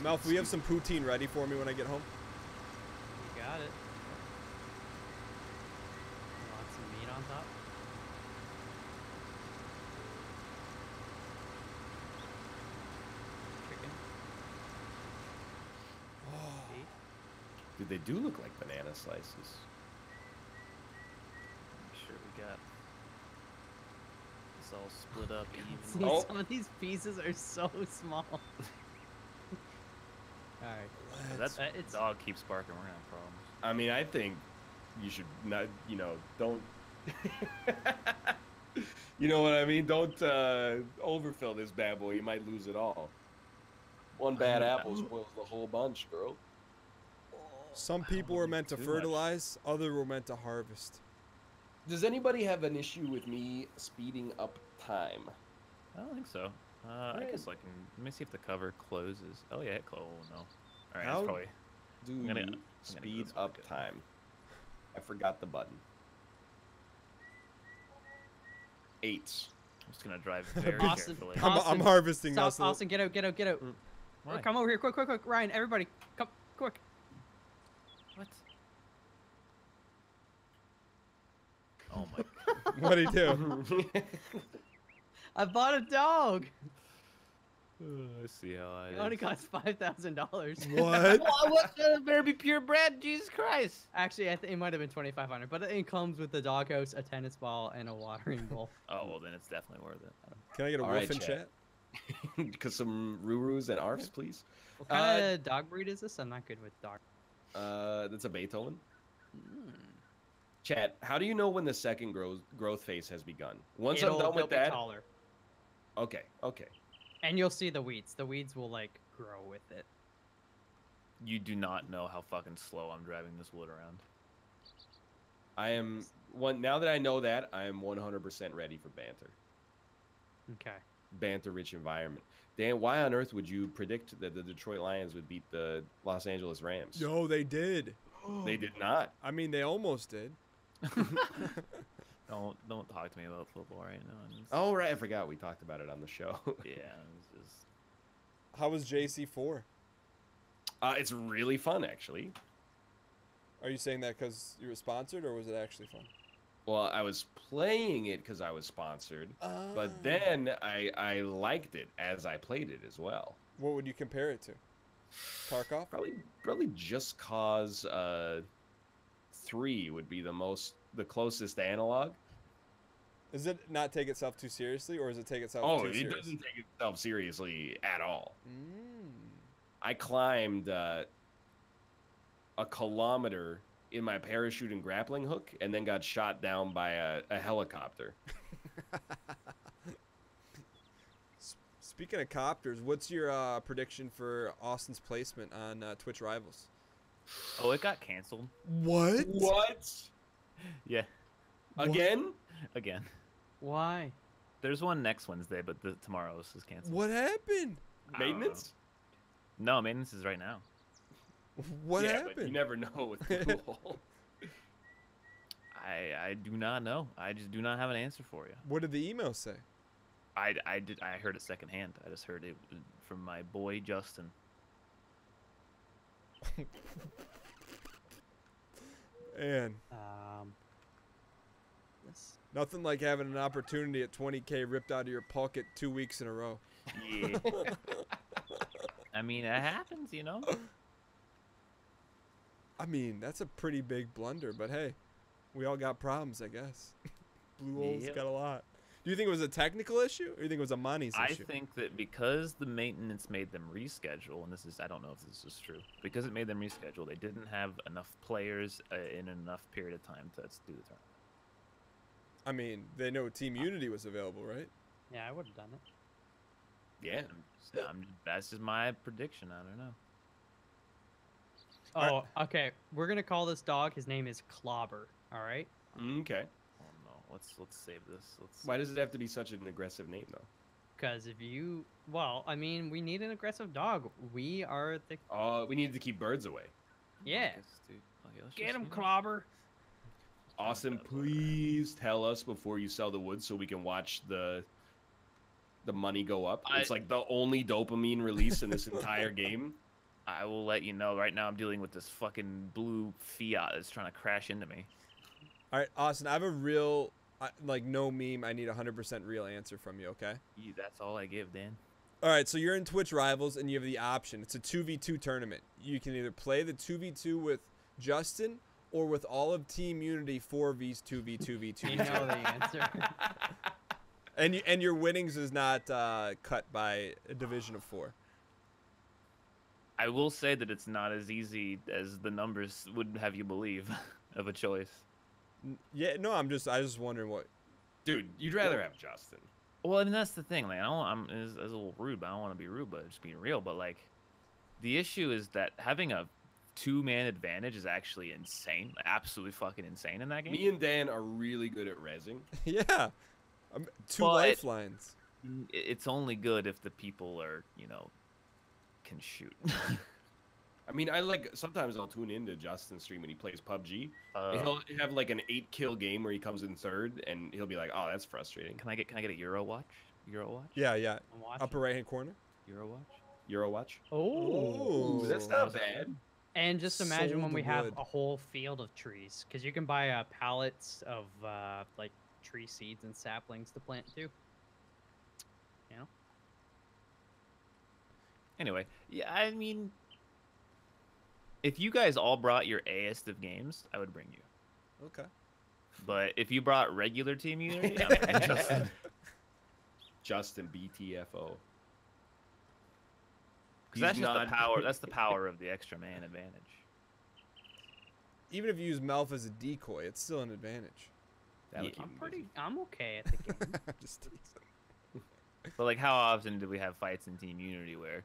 bit. Melf, will you have some poutine ready for me when I get home? you got it. You want some meat on top? Chicken. Meat. Dude, they do look like banana slices. Make sure we got this all split up See, evenly. Oh. some of these pieces are so small. Alright. That it's dog keeps barking. We're gonna have problems. I mean, I think you should not, you know, don't. You know what I mean? Don't overfill this bad boy. You might lose it all. One bad apple spoils the whole bunch, girl. Some people were meant to too much. fertilize, others were meant to harvest. Does anybody have an issue with me speeding up time? I don't think so. I guess I can. Let me see if the cover closes. Oh yeah, it closed. Oh no. All right, How it's probably. Do I'm gonna you go speed this way, up good. time? I forgot the button. 8. I'm just gonna drive very Austin, carefully. Austin, I'm harvesting Stop, this. Austin, get out, get out, get out. Why? Come over here, quick, quick, quick. Ryan, everybody, come, quick. What? Oh my. What'd he do? I bought a dog. I see how It only cost $5,000. What? What? Better be purebred, Jesus Christ! Actually, I think it might have been $2,500, but it comes with the doghouse, a tennis ball, and a watering bowl. Oh well, then it's definitely worth it. Can I get a All woof right, in chat? Because some Rurus and Arfs, please. What kind of dog breed is this? I'm not good with dog. That's a Beethoven. Mm. Chat, how do you know when the second growth phase has begun? Once They'll I'm done with be that. taller. Okay, okay. And you'll see the weeds. The weeds will like grow with it. You do not know how fucking slow I'm driving this wood around. I am now that I know that, I am 100% ready for banter. Okay. Banter-rich environment. Dan, why on earth would you predict that the Detroit Lions would beat the Los Angeles Rams? No, they did. They did not. I mean, they almost did. Don't talk to me about football right now. Oh, right. I forgot we talked about it on the show. Yeah, it's just... How was JC4? It's really fun, actually. Are you saying that because you were sponsored, or was it actually fun? Well, I was playing it because I was sponsored, but then I liked it as I played it as well. What would you compare it to? Tarkov? Probably just cause 3 would be the closest analog. Does it not take itself too seriously, or does it take itself Oh, too it seriously? doesn't take itself seriously at all. Mm. I climbed a kilometer in my parachute and grappling hook, and then got shot down by a helicopter. Speaking of copters, what's your prediction for Austin's placement on Twitch Rivals? Oh, it got canceled. What? What? Yeah, Again? again. Why? There's one next Wednesday, but tomorrow's is canceled. What happened? I don't know. Maintenance? No, maintenance is right now. What yeah, happened? But you never know with Google. I do not know. I just do not have an answer for you. What did the email say? I heard it secondhand. I just heard it from my boy Justin. And This. nothing like having an opportunity at 20K ripped out of your pocket 2 weeks in a row. Yeah. I mean, it happens, you know. I mean, that's a pretty big blunder, but hey, we all got problems, I guess. Blue Hole's Yep. got a lot. Do you think it was a technical issue, or do you think it was a Monty's I issue? think that because the maintenance made them reschedule, and I don't know if this is true, because it made them reschedule, they didn't have enough players in enough period of time to do the tournament. I mean, they know Team Unity was available, right? Yeah, I would have done it. Yeah. That's just my prediction. I don't know. Oh, okay. We're gonna call this dog. His name is Clobber. All right. Okay. Oh no, let's save this. Why does it have to be such an aggressive name though? Because if you, well, I mean, we need an aggressive dog. We are the. We need to keep birds away. Yeah. Okay, let's Get just, him, you know, Clobber. Austin, please tell us before you sell the wood so we can watch the money go up. It's like the only dopamine release in this entire game. I will let you know. Right now, I'm dealing with this fucking blue Fiat that's trying to crash into me. All right, Austin, I have a real, like, no meme. I need a 100% real answer from you, okay? That's all I give, Dan. All right, so you're in Twitch Rivals, and you have the option. It's a 2v2 tournament. You can either play the 2v2 with Justin or with all of Team Unity 4v2v2v2. You know the answer. And your winnings is not cut by a division of 4. I will say that it's not as easy as the numbers would have you believe of a choice. Yeah, no, I was just wondering what. Dude, you'd rather have Justin. Well, I mean, that's the thing. Like, it's a little rude, but I don't want to be rude, but just being real. But like, the issue is that having a 2-man advantage is actually insane, absolutely fucking insane in that game. Me and Dan are really good at rezzing. Yeah, 2 But- lifelines. It's only good if the people are, can shoot. I mean, sometimes I'll tune into Justin's stream when he plays PUBG. Uh, And he'll have like an 8-kill game where he comes in third, and he'll be like, "Oh, that's frustrating." can I get a Euro watch? Euro watch? Yeah, yeah. I'm watching. Upper right hand corner. Euro watch? Eurowatch. Oh. Ooh, That's not bad. And just imagine when Sold we have wood. a whole field of trees, because you can buy pallets of like tree seeds and saplings to plant too. You know. Anyway, yeah, I mean, if you guys all brought your AST of games, I would bring you. Okay. But if you brought regular Team Unity, I'm bringing Justin. Justin BTFO. Because that's just the power. That's the power of the extra man advantage. Even if you use Melf as a decoy, it's still an advantage. That'll Yeah, keep him busy. I'm okay at the game. Just teasing. But like, how often do we have fights in Team Unity where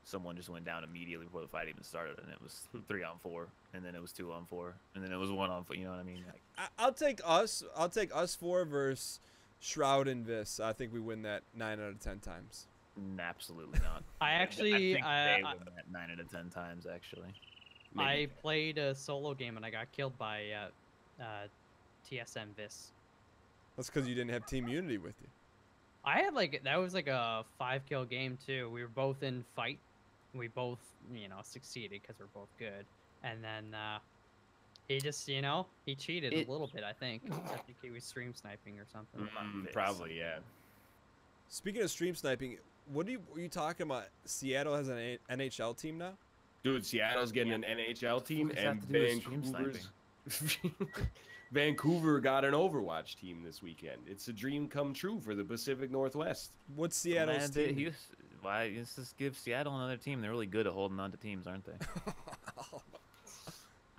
someone just went down immediately before the fight even started, and it was 3-on-4, and then it was 2-on-4, and then it was 1-on-4? You know what I mean? Like, I'll take us 4 versus Shroud and Vis. I think we win that 9 out of 10 times. absolutely not. I actually, think I- they win that 9 out of 10 times. Actually, I Maybe. played a solo game and I got killed by TSM Vis. That's because you didn't have Team Unity with you. I had that was like a 5-kill game too. We were both in fight. We both, succeeded because we're both good. And then he just, he cheated a little bit. I think he was stream sniping or something. Probably, yeah. Speaking of stream sniping, were you talking about? Seattle has an NHL team now. Dude, Seattle's getting an NHL team, What does that and have to do with stream Vancouver's Vancouver got an Overwatch team this weekend. It's a dream come true for the Pacific Northwest. What's Seattle's team? Why? Let's just give Seattle another team. They're really good at holding on to teams, aren't they?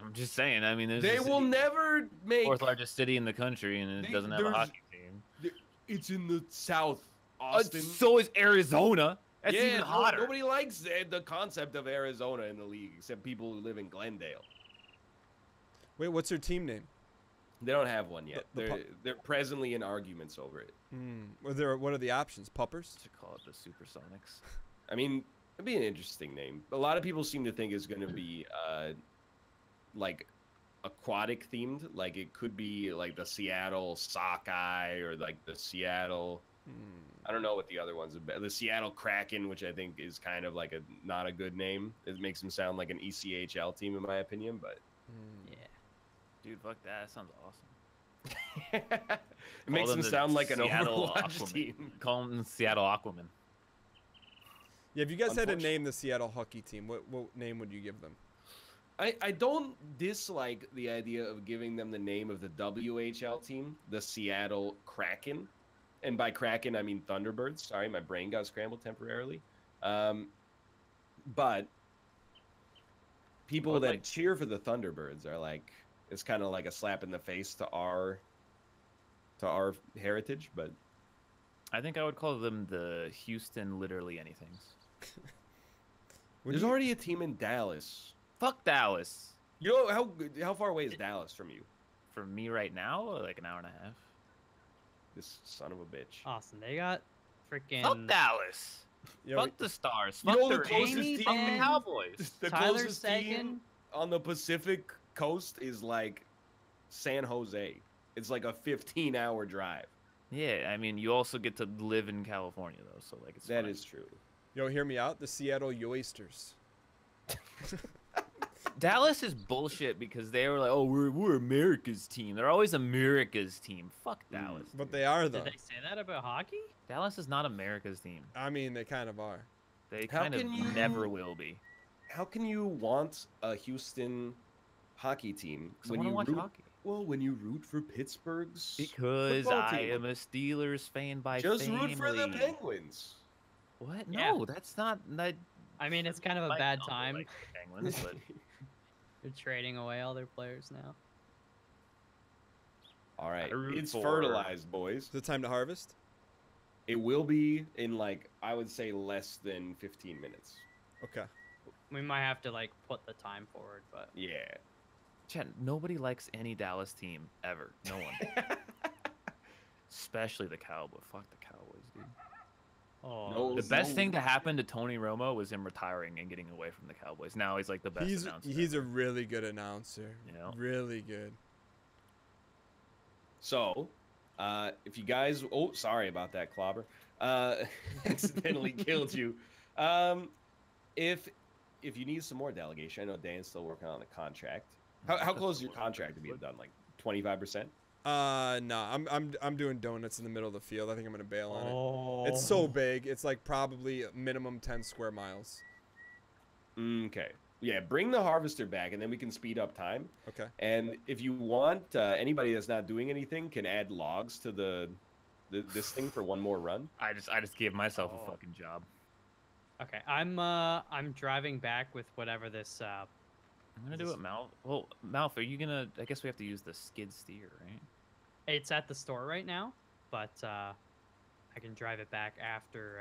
I'm just saying. I mean, there's They will never make. 4th largest city in the country, and it doesn't have a there's- hockey team. It's in the South, Austin. So is Arizona. That's yeah, even hotter. Nobody likes the concept of Arizona in the league, except people who live in Glendale. Wait, what's their team name? They don't have one yet. The They're presently in arguments over it. What are the options? Puppers? To call it the Supersonics. I mean, it'd be an interesting name. A lot of people seem to think it's going to be like aquatic themed. Like it could be like the Seattle Sockeye or like the Seattle. I don't know what the other ones are. The Seattle Kraken, which I think is kind of like not a good name. It makes them sound like an ECHL team in my opinion, but Yeah. Dude, fuck that. That sounds awesome. it Call makes them the sound like an Seattle Overwatch Aquaman. team. Call them the Seattle Aquaman. Yeah, if you guys had to Unfortunately- name the Seattle hockey team, what name would you give them? I don't dislike the idea of giving them the name of the WHL team, the Seattle Kraken. And by Kraken, I mean Thunderbirds. Sorry, my brain got scrambled temporarily. But people Well, that like- cheer for the Thunderbirds are like, it's kind of like a slap in the face to our heritage. But I think I would call them the Houston literally anythings. Would there's you- already a team in Dallas Fuck Dallas. You know how far away is Dallas from you? For me right now, like an hour and a half. This son of a bitch. Austin, they got Fuck freaking Dallas. You know, Fuck the Stars. You Fuck know the the closest Rangers. team- Fuck the Cowboys. The Tyler closest Seguin. team on the Pacific coast is like San Jose. It's like a 15-hour drive. Yeah, I mean, you also get to live in California though, so like it's That fine. is true. yo, hear me out. The Seattle Oysters. Dallas is bullshit because they were like, oh, we're America's team. They're always America's team. Fuck Dallas. But dude. they are though. Did they say that about hockey? Dallas is not America's team. I mean, they kind of are. They How kind of can you- never will be. How can you want a Houston hockey team 'Cause I when want to you watch root? hockey. Well, when you root for Pittsburgh's Because football I team. am a Steelers fan by Just family. root for the Penguins. What? Yeah. No, that's not. That, I mean, it's kind of a my bad uncle time. likes the Penguins, but They're trading away all their players now. All right, I root it's for- fertilized, boys. Is it time to harvest? It will be in like I would say less than 15 minutes. Okay. We might have to like put the time forward, but Yeah. Chet, nobody likes any Dallas team ever. No one. Especially the Cowboys. Fuck the Cowboys, dude. oh, No, The best no. thing to happen to Tony Romo was him retiring and getting away from the Cowboys. Now he's like the best announcer. He's a really good announcer. You know? Really good. So, if you guys, oh, sorry about that, Clobber, accidentally killed you. If you need some more delegation, I know Dan's still working on the contract. How close is your contract to being done? Like 25%? No, I'm doing donuts in the middle of the field. I think I'm gonna bail on it. oh. It's so big. It's like probably minimum 10 square miles. Okay. Yeah, bring the harvester back, and then we can speed up time. Okay. And if you want, anybody that's not doing anything can add logs to this thing for one more run. I just gave myself Oh. a fucking job. Okay, I'm driving back with whatever this. I'm gonna do it, Mal. Well, Malf, are you gonna? I guess we have to use the skid steer, right? It's at the store right now, but I can drive it back after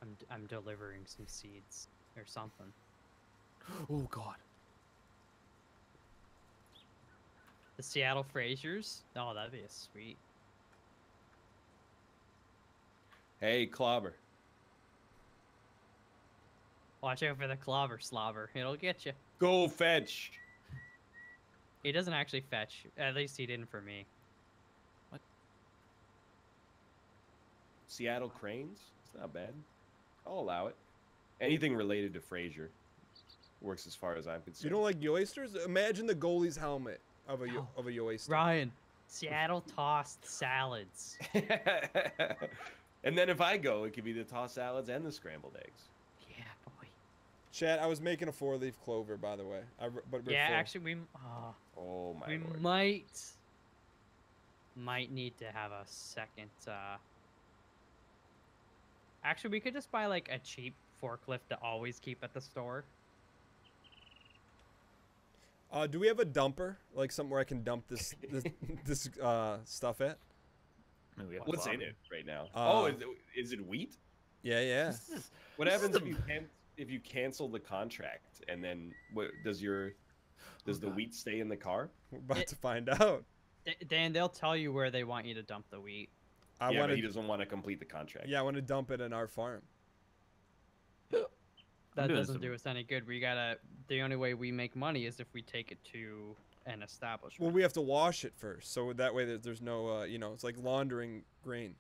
I'm delivering some seeds or something. Oh God. The Seattle Frasers. Oh, that'd be a sweet. Hey, Clobber. Watch out for the clobber slobber. It'll get you. Go fetch. He doesn't actually fetch. At least he didn't for me. Seattle Cranes? It's not bad. I'll allow it. Anything related to Frazier works as far as I'm concerned. You don't like oysters? Imagine the goalie's helmet of a No. of a oyster. Ryan. Seattle tossed salads. And then if I go, it could be the tossed salads and the scrambled eggs. Yeah, boy. Chad, I was making a 4-leaf clover, by the way. But we're Yeah, full. actually, we Oh my we lord. might need to have a second. Actually, we could just buy like a cheap forklift to always keep at the store. Do we have a dumper? Like somewhere I can dump this stuff at? I mean, we have What's in clobber. it right now? Uh, is it wheat? Yeah, yeah. This is- What This is happens the- if you cancel the contract and then what does the God. wheat stay in the car? We're about It- to find out. Dan, they'll tell you where they want you to dump the wheat. I Yeah, want but he to. doesn't want to complete the contract. Yeah, I want to dump it in our farm. That doing doesn't some- do us any good. We gotta. The only way we make money is if we take it to an establishment. Well, we have to wash it first, so that way there's no, it's like laundering grain.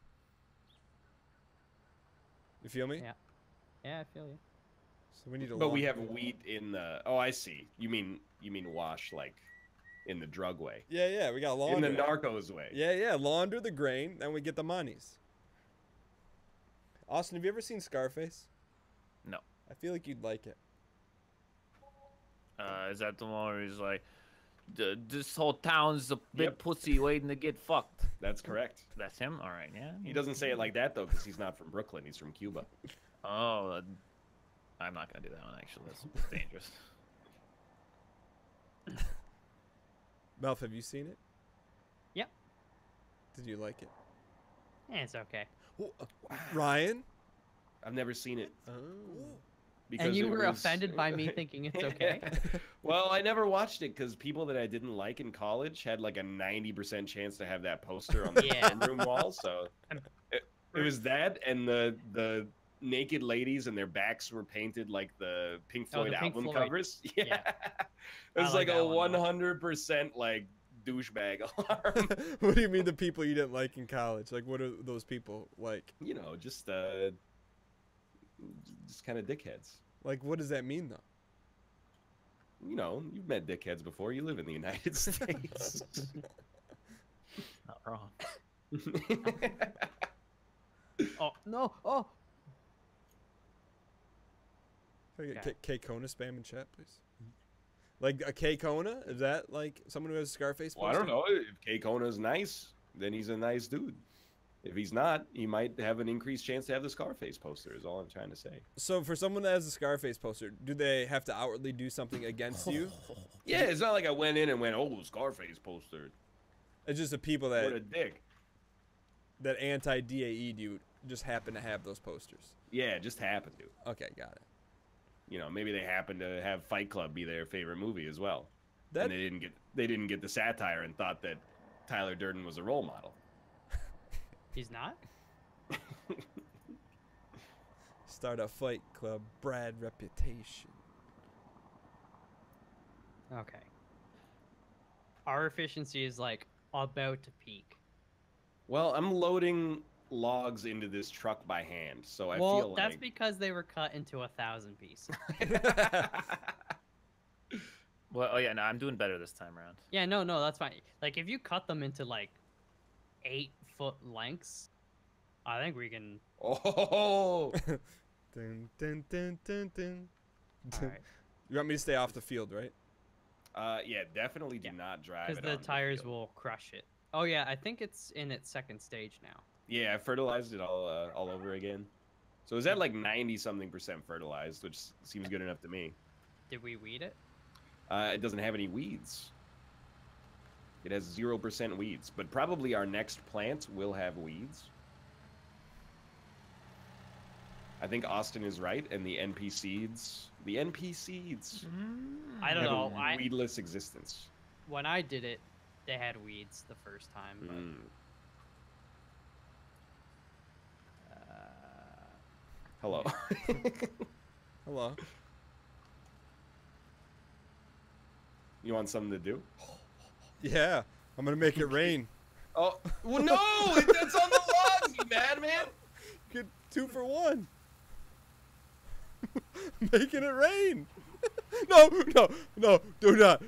You feel me? Yeah. Yeah, I feel you. So we need to. But we have wheat in the. Oh, I see. You mean wash like in the drug way, Yeah, yeah, we got in launder. the narcos way. Yeah, yeah, launder the grain, then we get the monies. Austin, have you ever seen Scarface? No. I feel like you'd like it. Is that the one where he's like, this whole town's a big Yep. pussy waiting to get fucked? That's correct. That's him? All right, yeah. He doesn't say it like that though, because he's not from Brooklyn. He's from Cuba. Oh, I'm not going to do that one, actually. That's dangerous. Melf, have you seen it? Yep. Did you like it? Yeah, it's okay. Ryan? I've never seen it. Oh. because And you it were was- offended by me thinking it's okay? Well, I never watched it because people that I didn't like in college had like a 90% chance to have that poster on the Yeah. dorm room wall. So it was that, and the naked ladies and their backs were painted like the Pink Oh, the Floyd Pink album Floyd. covers. Yeah. Yeah, it I was like like a that one, though. 100% like douchebag alarm. What do you mean the people you didn't like in college? Like, what are those people like? You know, just kind of dickheads. Like, what does that mean though? You know, you've met dickheads before. You live in the United States. Not wrong. Oh no! Oh, Can I get Okay. K Kona spam in chat, please? Like a K Kona? Is that like someone who has a Scarface Well, I poster? don't know. If K Kona's nice, then he's a nice dude. If he's not, he might have an increased chance to have the Scarface poster, is all I'm trying to say. So for someone that has a Scarface poster, do they have to outwardly do something against you? Yeah, it's not like I went in and went, oh, Scarface poster. It's just the people What a that dick. anti-DAE do just happen to have those posters. Yeah, it just happened to. Okay, got it. You know, maybe they happen to have Fight Club be their favorite movie as well. That And they didn't get the satire and thought that Tyler Durden was a role model. he's not. start a Fight Club, Brad reputation. Okay. Our efficiency is like about to peak. Well, I'm loading logs into this truck by hand, so I Well, feel that's like because they were cut into 1,000 pieces. Well, oh yeah, no, I'm doing better this time around. Yeah, no, that's fine. Like if you cut them into like 8-foot lengths, I think we can. Oh, Dun, dun, dun, dun, dun. All right. You want me to stay off the field, right? yeah, definitely do Yeah, not drive Because it the onto tires field. will crush it. Oh yeah, I think it's in its second stage now. Yeah, I fertilized it all over again. So is that like 90-something% fertilized, which seems good enough to me. Did we weed it? It doesn't have any weeds. It has 0% weeds, but probably our next plant will have weeds. I think Austin is right, and the NP seeds, I don't have know. a weedless existence. When I did it, they had weeds the first time. But, Mm. Hello. Hello. You want something to do? Yeah, I'm gonna make it rain. Oh, well, no! That's on the logs, you madman! Get 2 for 1. Making it rain. No, do not.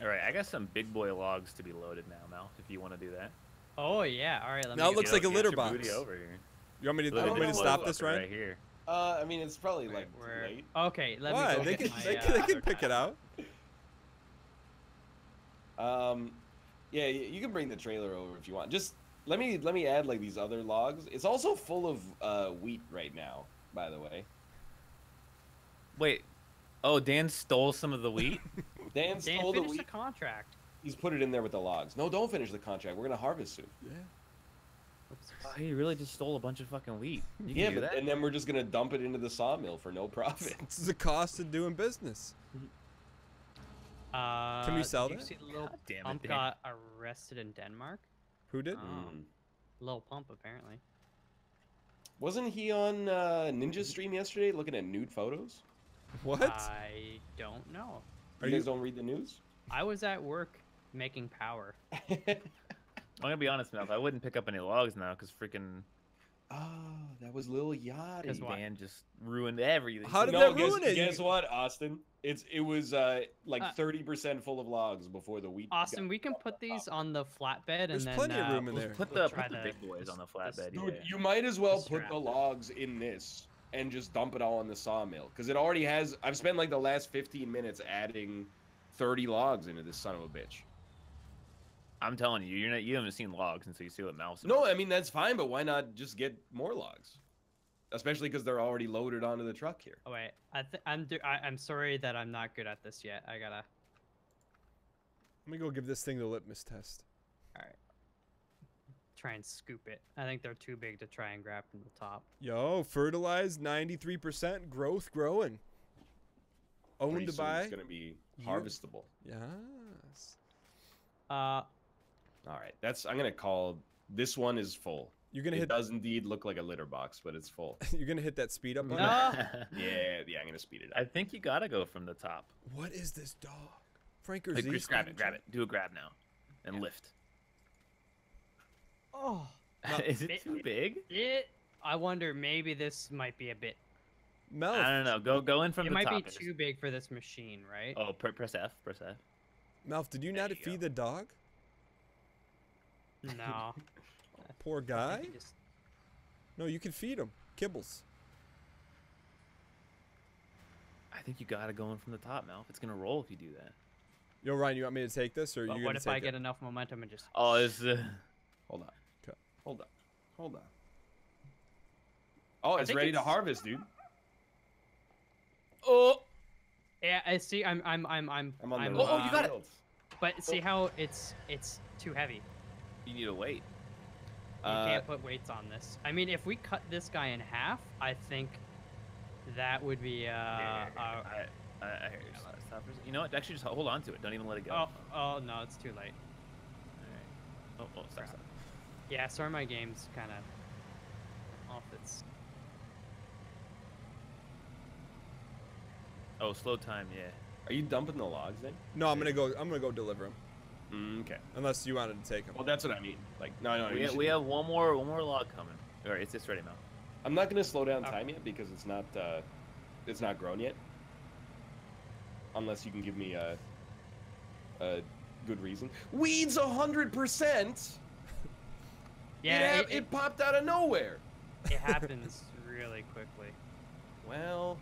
All right, I got some big boy logs to be loaded now, Mel. If you want to do that. oh yeah. All right. Let me. Now it get looks it. like a Get litter your box. booty over here. You want me to, I don't want me to know. stop this, Ryan? Right here. I mean, it's probably like We're- too late. Okay. Let me Why? go They get can, my, they can, they can other pick it tile. out. Yeah, you can bring the trailer over if you want. Just let me add like these other logs. It's also full of wheat right now, by the way. Wait. Oh, Dan stole some of the wheat? Dan Dan, stole the finish the wheat. contract. He's put it in there with the logs. No, don't finish the contract. We're gonna harvest soon. Yeah. Oops. Oh, he really just stole a bunch of fucking wheat. You Yeah, can do but that? and then we're just gonna dump it into the sawmill for no profit. It's the cost of doing business. Can we sell did you that? see Lil God damn it, Pump Dan. got arrested in Denmark? Who did? Oh. Mm. Lil Pump apparently. Wasn't he on Ninja Stream yesterday looking at nude photos? What? I don't know. Are You guys you- don't read the news? I was at work making power. I'm gonna be honest, Mel. I wouldn't pick up any logs now because freaking Oh, that was Lil Yachty. 'Cause why? Dan just ruined everything. How did No, that guess, ruin it? Guess You- what, Austin? It was like Uh, 30% full of logs before the wheat. Austin, got we can all put up. these on the flatbed There's and then plenty of room in we'll- there. Put we'll the, try put the to- big boys on the flatbed. Dude, yeah. you might as well Just put strap the it. logs in this and just dump it all in the sawmill because it already has. I've spent like the last 15 minutes adding 30 logs into this son of a bitch. I'm telling you, you haven't seen logs until you see what Mel said. No, I mean that's fine, but why not just get more logs? Especially because they're already loaded onto the truck here. Oh wait, I'm sorry that I'm not good at this yet. I gotta. Let me go give this thing the litmus test. All right. try and scoop it. I think they're too big to try and grab from the top. Yo, fertilized 93%, growth growing. Pretty Owned soon by. It's gonna be you. harvestable. Yes. Uh, All right, I'm gonna call this one is full. You're gonna It hit. does indeed look like a litter box, but it's full. You're gonna hit that speed up button. No. Yeah, I'm gonna speed it I up. think you gotta go from the top. What is this dog? Frank or Like, Z? just grab it. Do a grab now, and lift. oh, Is it too big? I wonder, maybe this might be a bit. Mel. I don't know. Go in from It the might top. be and just- too big for this machine, right? Oh, press F. Press F. Melf, did you There not you go. feed the dog? No. Poor I guy. think you just- No, you can feed him. Kibbles. I think you gotta go in from the top, Mal. It's gonna roll if you do that. Yo, Ryan, you want me to take this, or But you what gonna if take I get it? enough momentum and just? Oh, it's Hold on. 'Kay. Hold on. Oh, it's think ready to it's- harvest, dude. oh. Yeah, I see. I'm I'm on the I'm, wrong Oh, you got it. field. But see how it's too heavy. You need to wait. You can't put weights on this. I mean, if we cut this guy in half, I think that would be I hear you. Stop for a second. You know what? Actually, just hold on to it. Don't even let it go. oh no, it's too late. Alright. Oh, stop. Yeah, sorry, my game's kind of off its. Oh, slow time. Yeah. Are you dumping the logs then? No, I'm gonna go deliver him. Okay. Unless you wanted to take him. Well, that's what I mean. Like, no. you We should- have one more log coming. All right, it's ready, Mal. I'm not gonna slow down Okay. time yet because it's not grown yet. Unless you can give me a good reason. Weeds 100%. Yeah, it popped out of nowhere. it happens really quickly. Well,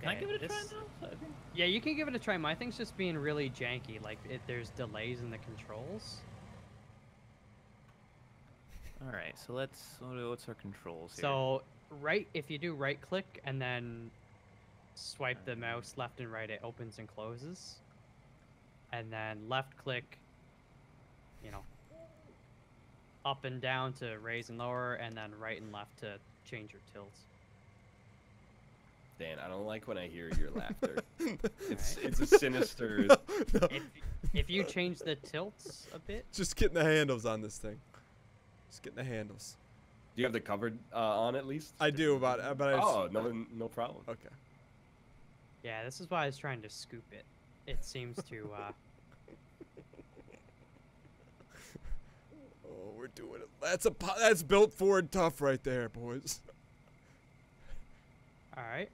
Can I Okay, give it a try this- now? I think- Yeah, you can give it a try. My thing's just being really janky. Like, there's delays in the controls. All right, so what's our controls here? So, if you do right click and then swipe the mouse left and right, it opens and closes. And then left click, up and down to raise and lower, and then right and left to change your tilts. Dan, I don't like when I hear your laughter. It's Alright. it's a sinister. No, no. If you change the tilts a bit, Just getting the handles on this thing. Just getting the handles. Do you have the covered on at least? I do, but I. Oh, no problem. Okay. yeah, this is why I was trying to scoop it. It seems to, Oh, we're doing it. That's built Ford tough right there, boys. alright.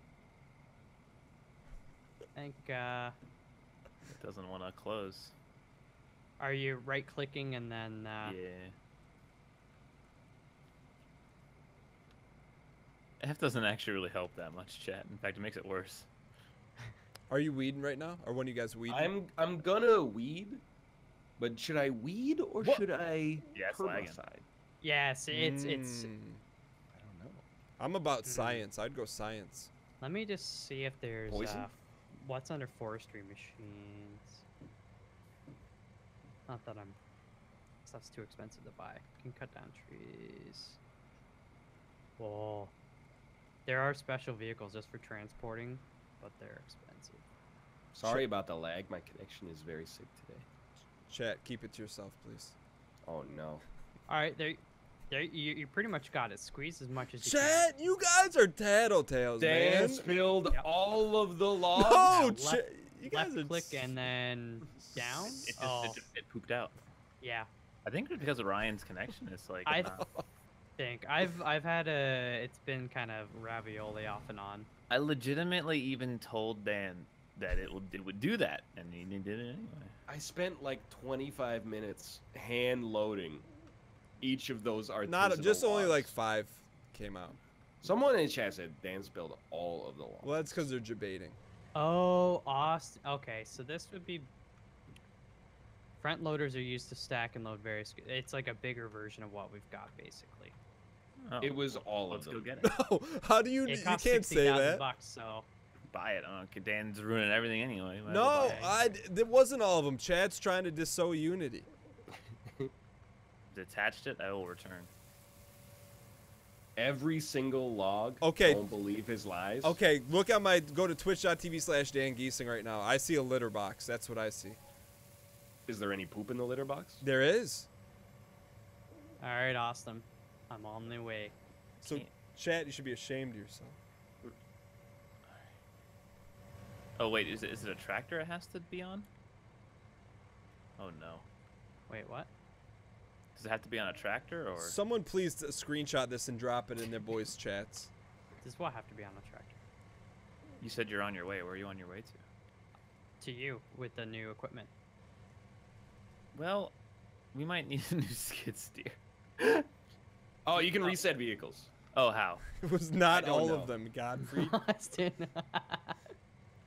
I think, It doesn't want to close. are you right clicking and then, Yeah. F doesn't actually really help that much, chat. In fact, it makes it worse. Are you weeding right now? Or one of you guys weeding? I'm gonna weed, but should I weed or What? should I Yeah, it's lagging. herbicide? yes, it's, Mm. I don't know. I'm about Mm. science. I'd go science. let me just see if there's, Poison? what's under forestry machines. Not that stuff's too expensive to buy. Can cut down trees. Whoa. There are special vehicles just for transporting, but they're expensive. Sorry about the lag. My connection is very sick today. Chat, keep it to yourself, please. Oh no. Alright, you pretty much got it. Squeeze as much as you can. Chat, you guys are tattletales, Dan man. spilled Yep. all of the logs. No, Left- chat. You guys Left are click and then down. It pooped out. Yeah. I think it's because of Ryan's connection. It's like I think I've had it's been kind of ravioli off and on. I legitimately even told Dan that it would do that, and he did it anyway. I spent like 25 minutes hand loading each of those artisanal Not just only logs. like 5 came out. Someone in chat said Dan spilled all of the logs. Well, that's because they're debating. Oh, Austin. Okay, so this would be front loaders are used to stack and load various. It's like a bigger version of what we've got basically. Oh, It was all let's of go them. get it. No, how do you? It You costs can't say that. $60,000, so Buy it. Oh, Dan's ruining everything anyway. Might as No, well buy it. that wasn't all of them. Chad's trying to disown Unity. detached it, I will return. Every single log. Okay. Don't believe his lies. Okay, look at my, go to twitch.tv/Dan Giesing right now. I see a litter box. That's what I see. Is there any poop in the litter box? There is. All right, Austin. I'm on the way. So, Can't- chat, you should be ashamed of yourself. Oh wait, is it a tractor it has to be on? Oh no. Wait, what? Does it have to be on a tractor or? Someone please screenshot this and drop it in their boys' chats. Does what have to be on the tractor? You said you're on your way. Where are you on your way to? To you with the new equipment. Well, we might need a new skid steer. Oh, you can reset vehicles. Oh, how? It was not don't all know. of them, Godfrey. Austin.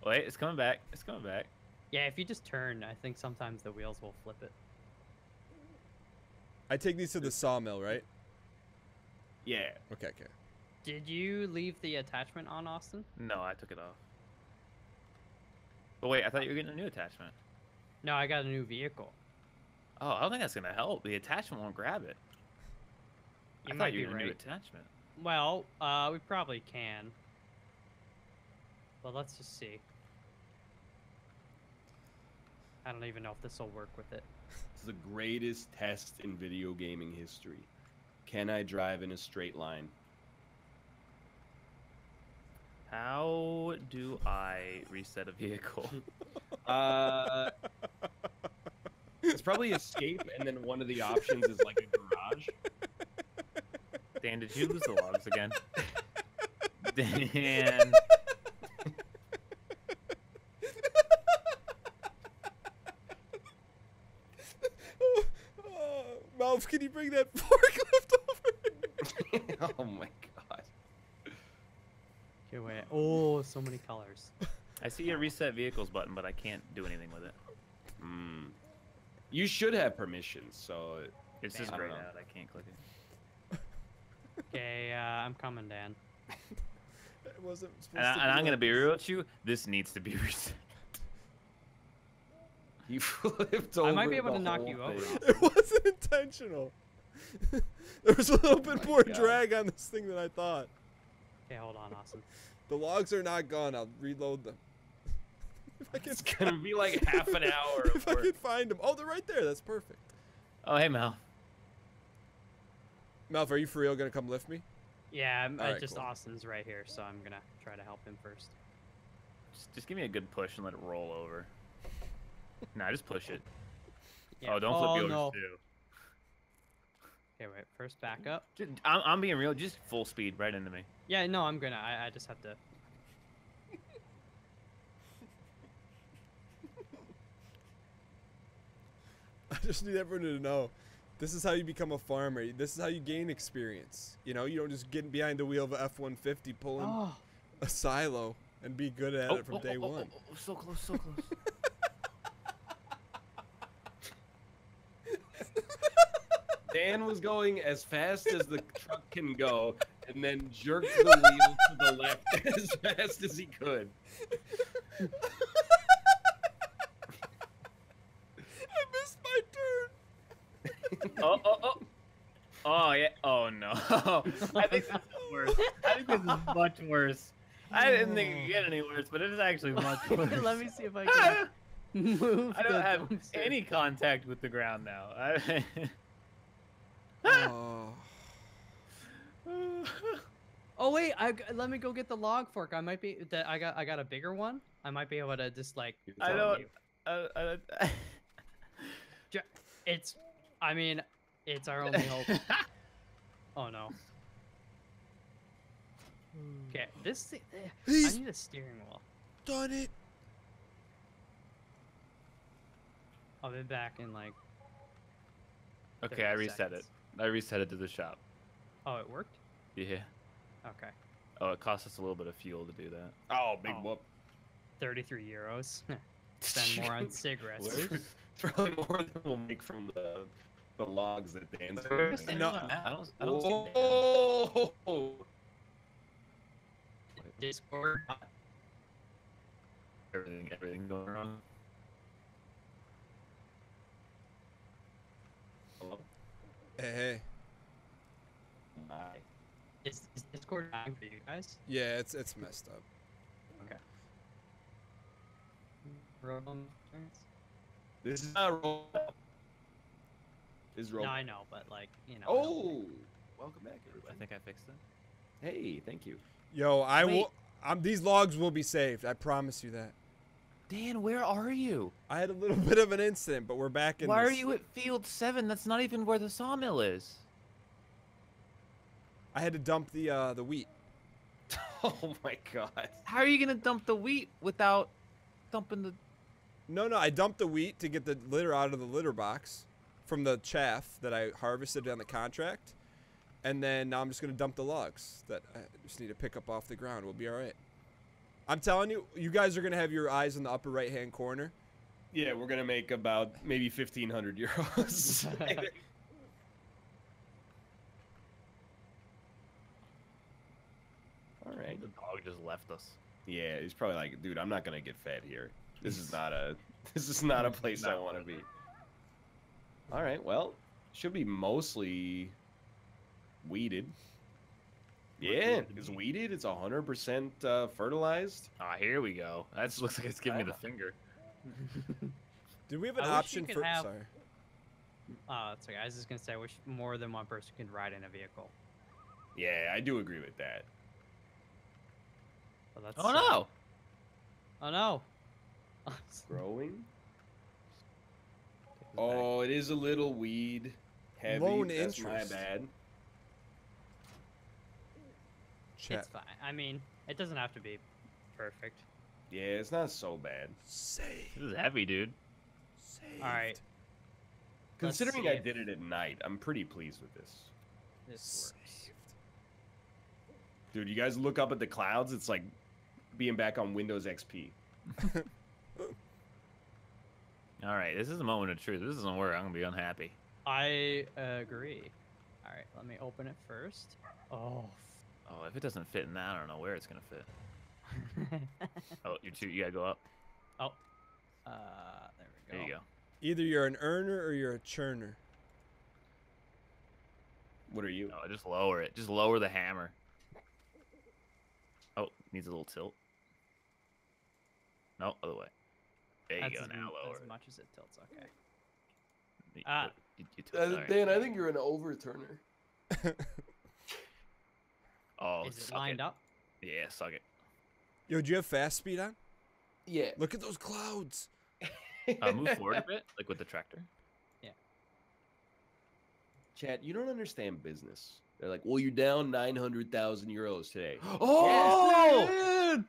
Wait, it's coming back. It's coming back. Yeah, if you just turn, I think sometimes the wheels will flip it. I take these to the sawmill, right? Yeah. Okay, okay. Did you leave the attachment on, Austin? No, I took it off. But wait, I thought you were getting a new attachment. No, I got a new vehicle. Oh, I don't think that's gonna help. The attachment won't grab it. You I might thought you be were a new right. attachment. Well, we probably can. But let's just see. I don't even know if this will work with it. It's the greatest test in video gaming history. Can I drive in a straight line? How do I reset a vehicle? It's probably escape, and then one of the options is like a garage. Dan, did you lose the logs again? Dan. Malv, can you bring that forklift over? Oh my god. Okay, wait. Oh, so many colors. I see your reset vehicles button, but I can't do anything with it. Hmm. You should have permissions, so It's just I don't grayed know. out. I can't click it. Okay, I'm coming, Dan. It wasn't supposed And, to and I'm like gonna be this. real with you. This needs to be reset. you flipped over. I might be able the to knock whole you over. thing. It wasn't intentional. There was a little bit my more God. drag on this thing than I thought. Okay, hold on, Austin. The logs are not gone. I'll reload them. If I can, It's gonna be like half an hour of if I work. can find them. Oh, they're right there. That's perfect. Oh, hey, Mel. Malv, are you for real gonna come lift me? Yeah, Alright, just cool. Austin's right here, so I'm gonna try to help him first. Just give me a good push and let it roll over. Nah, just push it. Yeah. Oh, don't flip the no. others too. Okay, wait. First, back up. I'm being real. Just full speed right into me. Yeah, no, I'm gonna. I just have to. I just need everyone to know. This is how you become a farmer. This is how you gain experience. You know, you don't just get behind the wheel of a F-150 pulling Oh, a silo and be good at it from day one. So close, so close. Dan was going as fast as the truck can go, and then jerked the wheel to the left as fast as he could. I missed my turn. Oh yeah. Oh no. I think this is worse. I think this is much worse. I didn't think it could get any worse, but it is actually much worse. let me see if I can move. I don't the have dumpster. any contact with the ground now. Oh. Oh wait, let me go get the log fork. I might be. I got a bigger one. I might be able to just like. You're I telling don't. me. It's. I mean, it's our only hope. Oh no. Okay, this thing. I He's need a steering wheel. done it. I'll be back in like. Okay, I 30 reset seconds. it. I reset it to the shop. Oh, it worked. Yeah. Okay. Oh, it cost us a little bit of fuel to do that. Oh, big Oh. whoop. 33 euros. Spend more on cigarettes. It's probably more than we'll make from the logs that Dan's doing. No. I don't see that. Oh! Discord. Everything going wrong. Hello? Hey. Is Discord dying for you guys? Yeah, it's messed up. Okay. Rotom turns? This is not roll. This is roll. No, I know, but like, you know. Oh, welcome back, I everybody. think I fixed it. Hey, thank you. Yo, I Wait. will. These logs will be saved. I promise you that. Dan, where are you? I had a little bit of an incident, but we're back in. Why are this. you at Field 7? That's not even where the sawmill is. I had to dump the wheat. Oh my god. How are you gonna dump the wheat without dumping the? No, I dumped the wheat to get the litter out of the litter box from the chaff that I harvested on the contract. And then now I'm just going to dump the logs that I just need to pick up off the ground. We'll be all right. I'm telling you, you guys are going to have your eyes in the upper right-hand corner. Yeah, we're gonna make about maybe 1,500 euros. All right. The dog just left us. Yeah, he's probably like, dude, I'm not gonna get fed here. This is not a place I want to be. All right, well, should be mostly weeded. Yeah, it's weeded. It's 100% fertilized. Ah, here we go. That looks like it's giving me the finger. Did we have an I wish option you could for? have- Sorry. It's okay. I was just gonna say, I wish more than one person could ride in a vehicle. Yeah, I do agree with that. But that's, Oh no! Oh no! Growing. Oh, it is a little weed heavy. Loan That's my interest. bad. Chat. It's fine. I mean, it doesn't have to be perfect. Yeah, it's not so bad. Saved. This is heavy, dude. Saved. All right. Let's Considering see I if did it at night, I'm pretty pleased with this. this works. Saved. Dude, you guys look up at the clouds, it's like being back on Windows XP. All right, this is a moment of truth. If this doesn't work, I'm gonna be unhappy. I agree. All right, let me open it first. Oh. Oh, if it doesn't fit in that, I don't know where it's gonna fit. Oh, you gotta go up. Oh. There we go. There you go. Either you're an earner or you're a churner. What are you? No, just lower it. Just lower the hammer. Oh, needs a little tilt. No, other way. There you That's go. as, Now lower as it. much as it tilts. Okay. You tilt, all right. I think you're an overturner. Oh, Is it suck lined it. up? Yeah, suck it. Yo, do you have fast speed on? Yeah. Look at those clouds. Move forward a bit, like with the tractor. Chat, you don't understand business. They're like, well, you're down 900,000 euros today. Oh! Dude!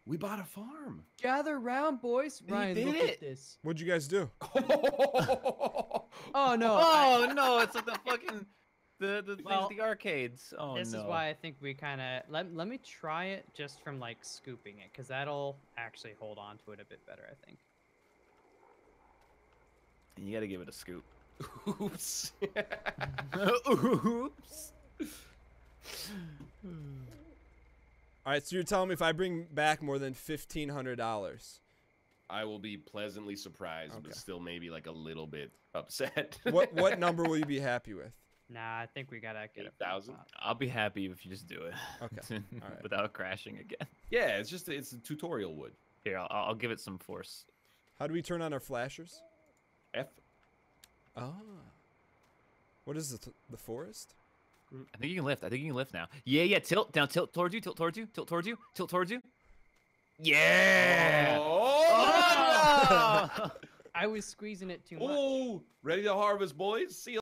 We bought a farm. Gather round, boys. Ryan, did look it. at this. What'd you guys do? Oh no. Oh no! It's like the fucking the things Well, at the arcades. Oh This no! is why I think we kind of let me try it just from like scooping it, because that'll actually hold on to it a bit better, I think. You gotta give it a scoop. Oops. Oops. All right, so you're telling me if I bring back more than $1,500, I will be pleasantly surprised, Okay. but still maybe like a little bit upset. what number will you be happy with? Nah, I think we gotta get it. 8,000? I'll be happy if you just do it. Okay. All right. Without crashing again. Yeah, it's a tutorial wood. Here, I'll give it some force. How do we turn on our flashers? F. Ah. What is the forest? I think you can lift. I think you can lift now. Yeah. Tilt down. Tilt towards you. Tilt towards you. Tilt towards you. Tilt towards you. Yeah. Oh! I was squeezing it too much. Oh! Ready to harvest, boys? See you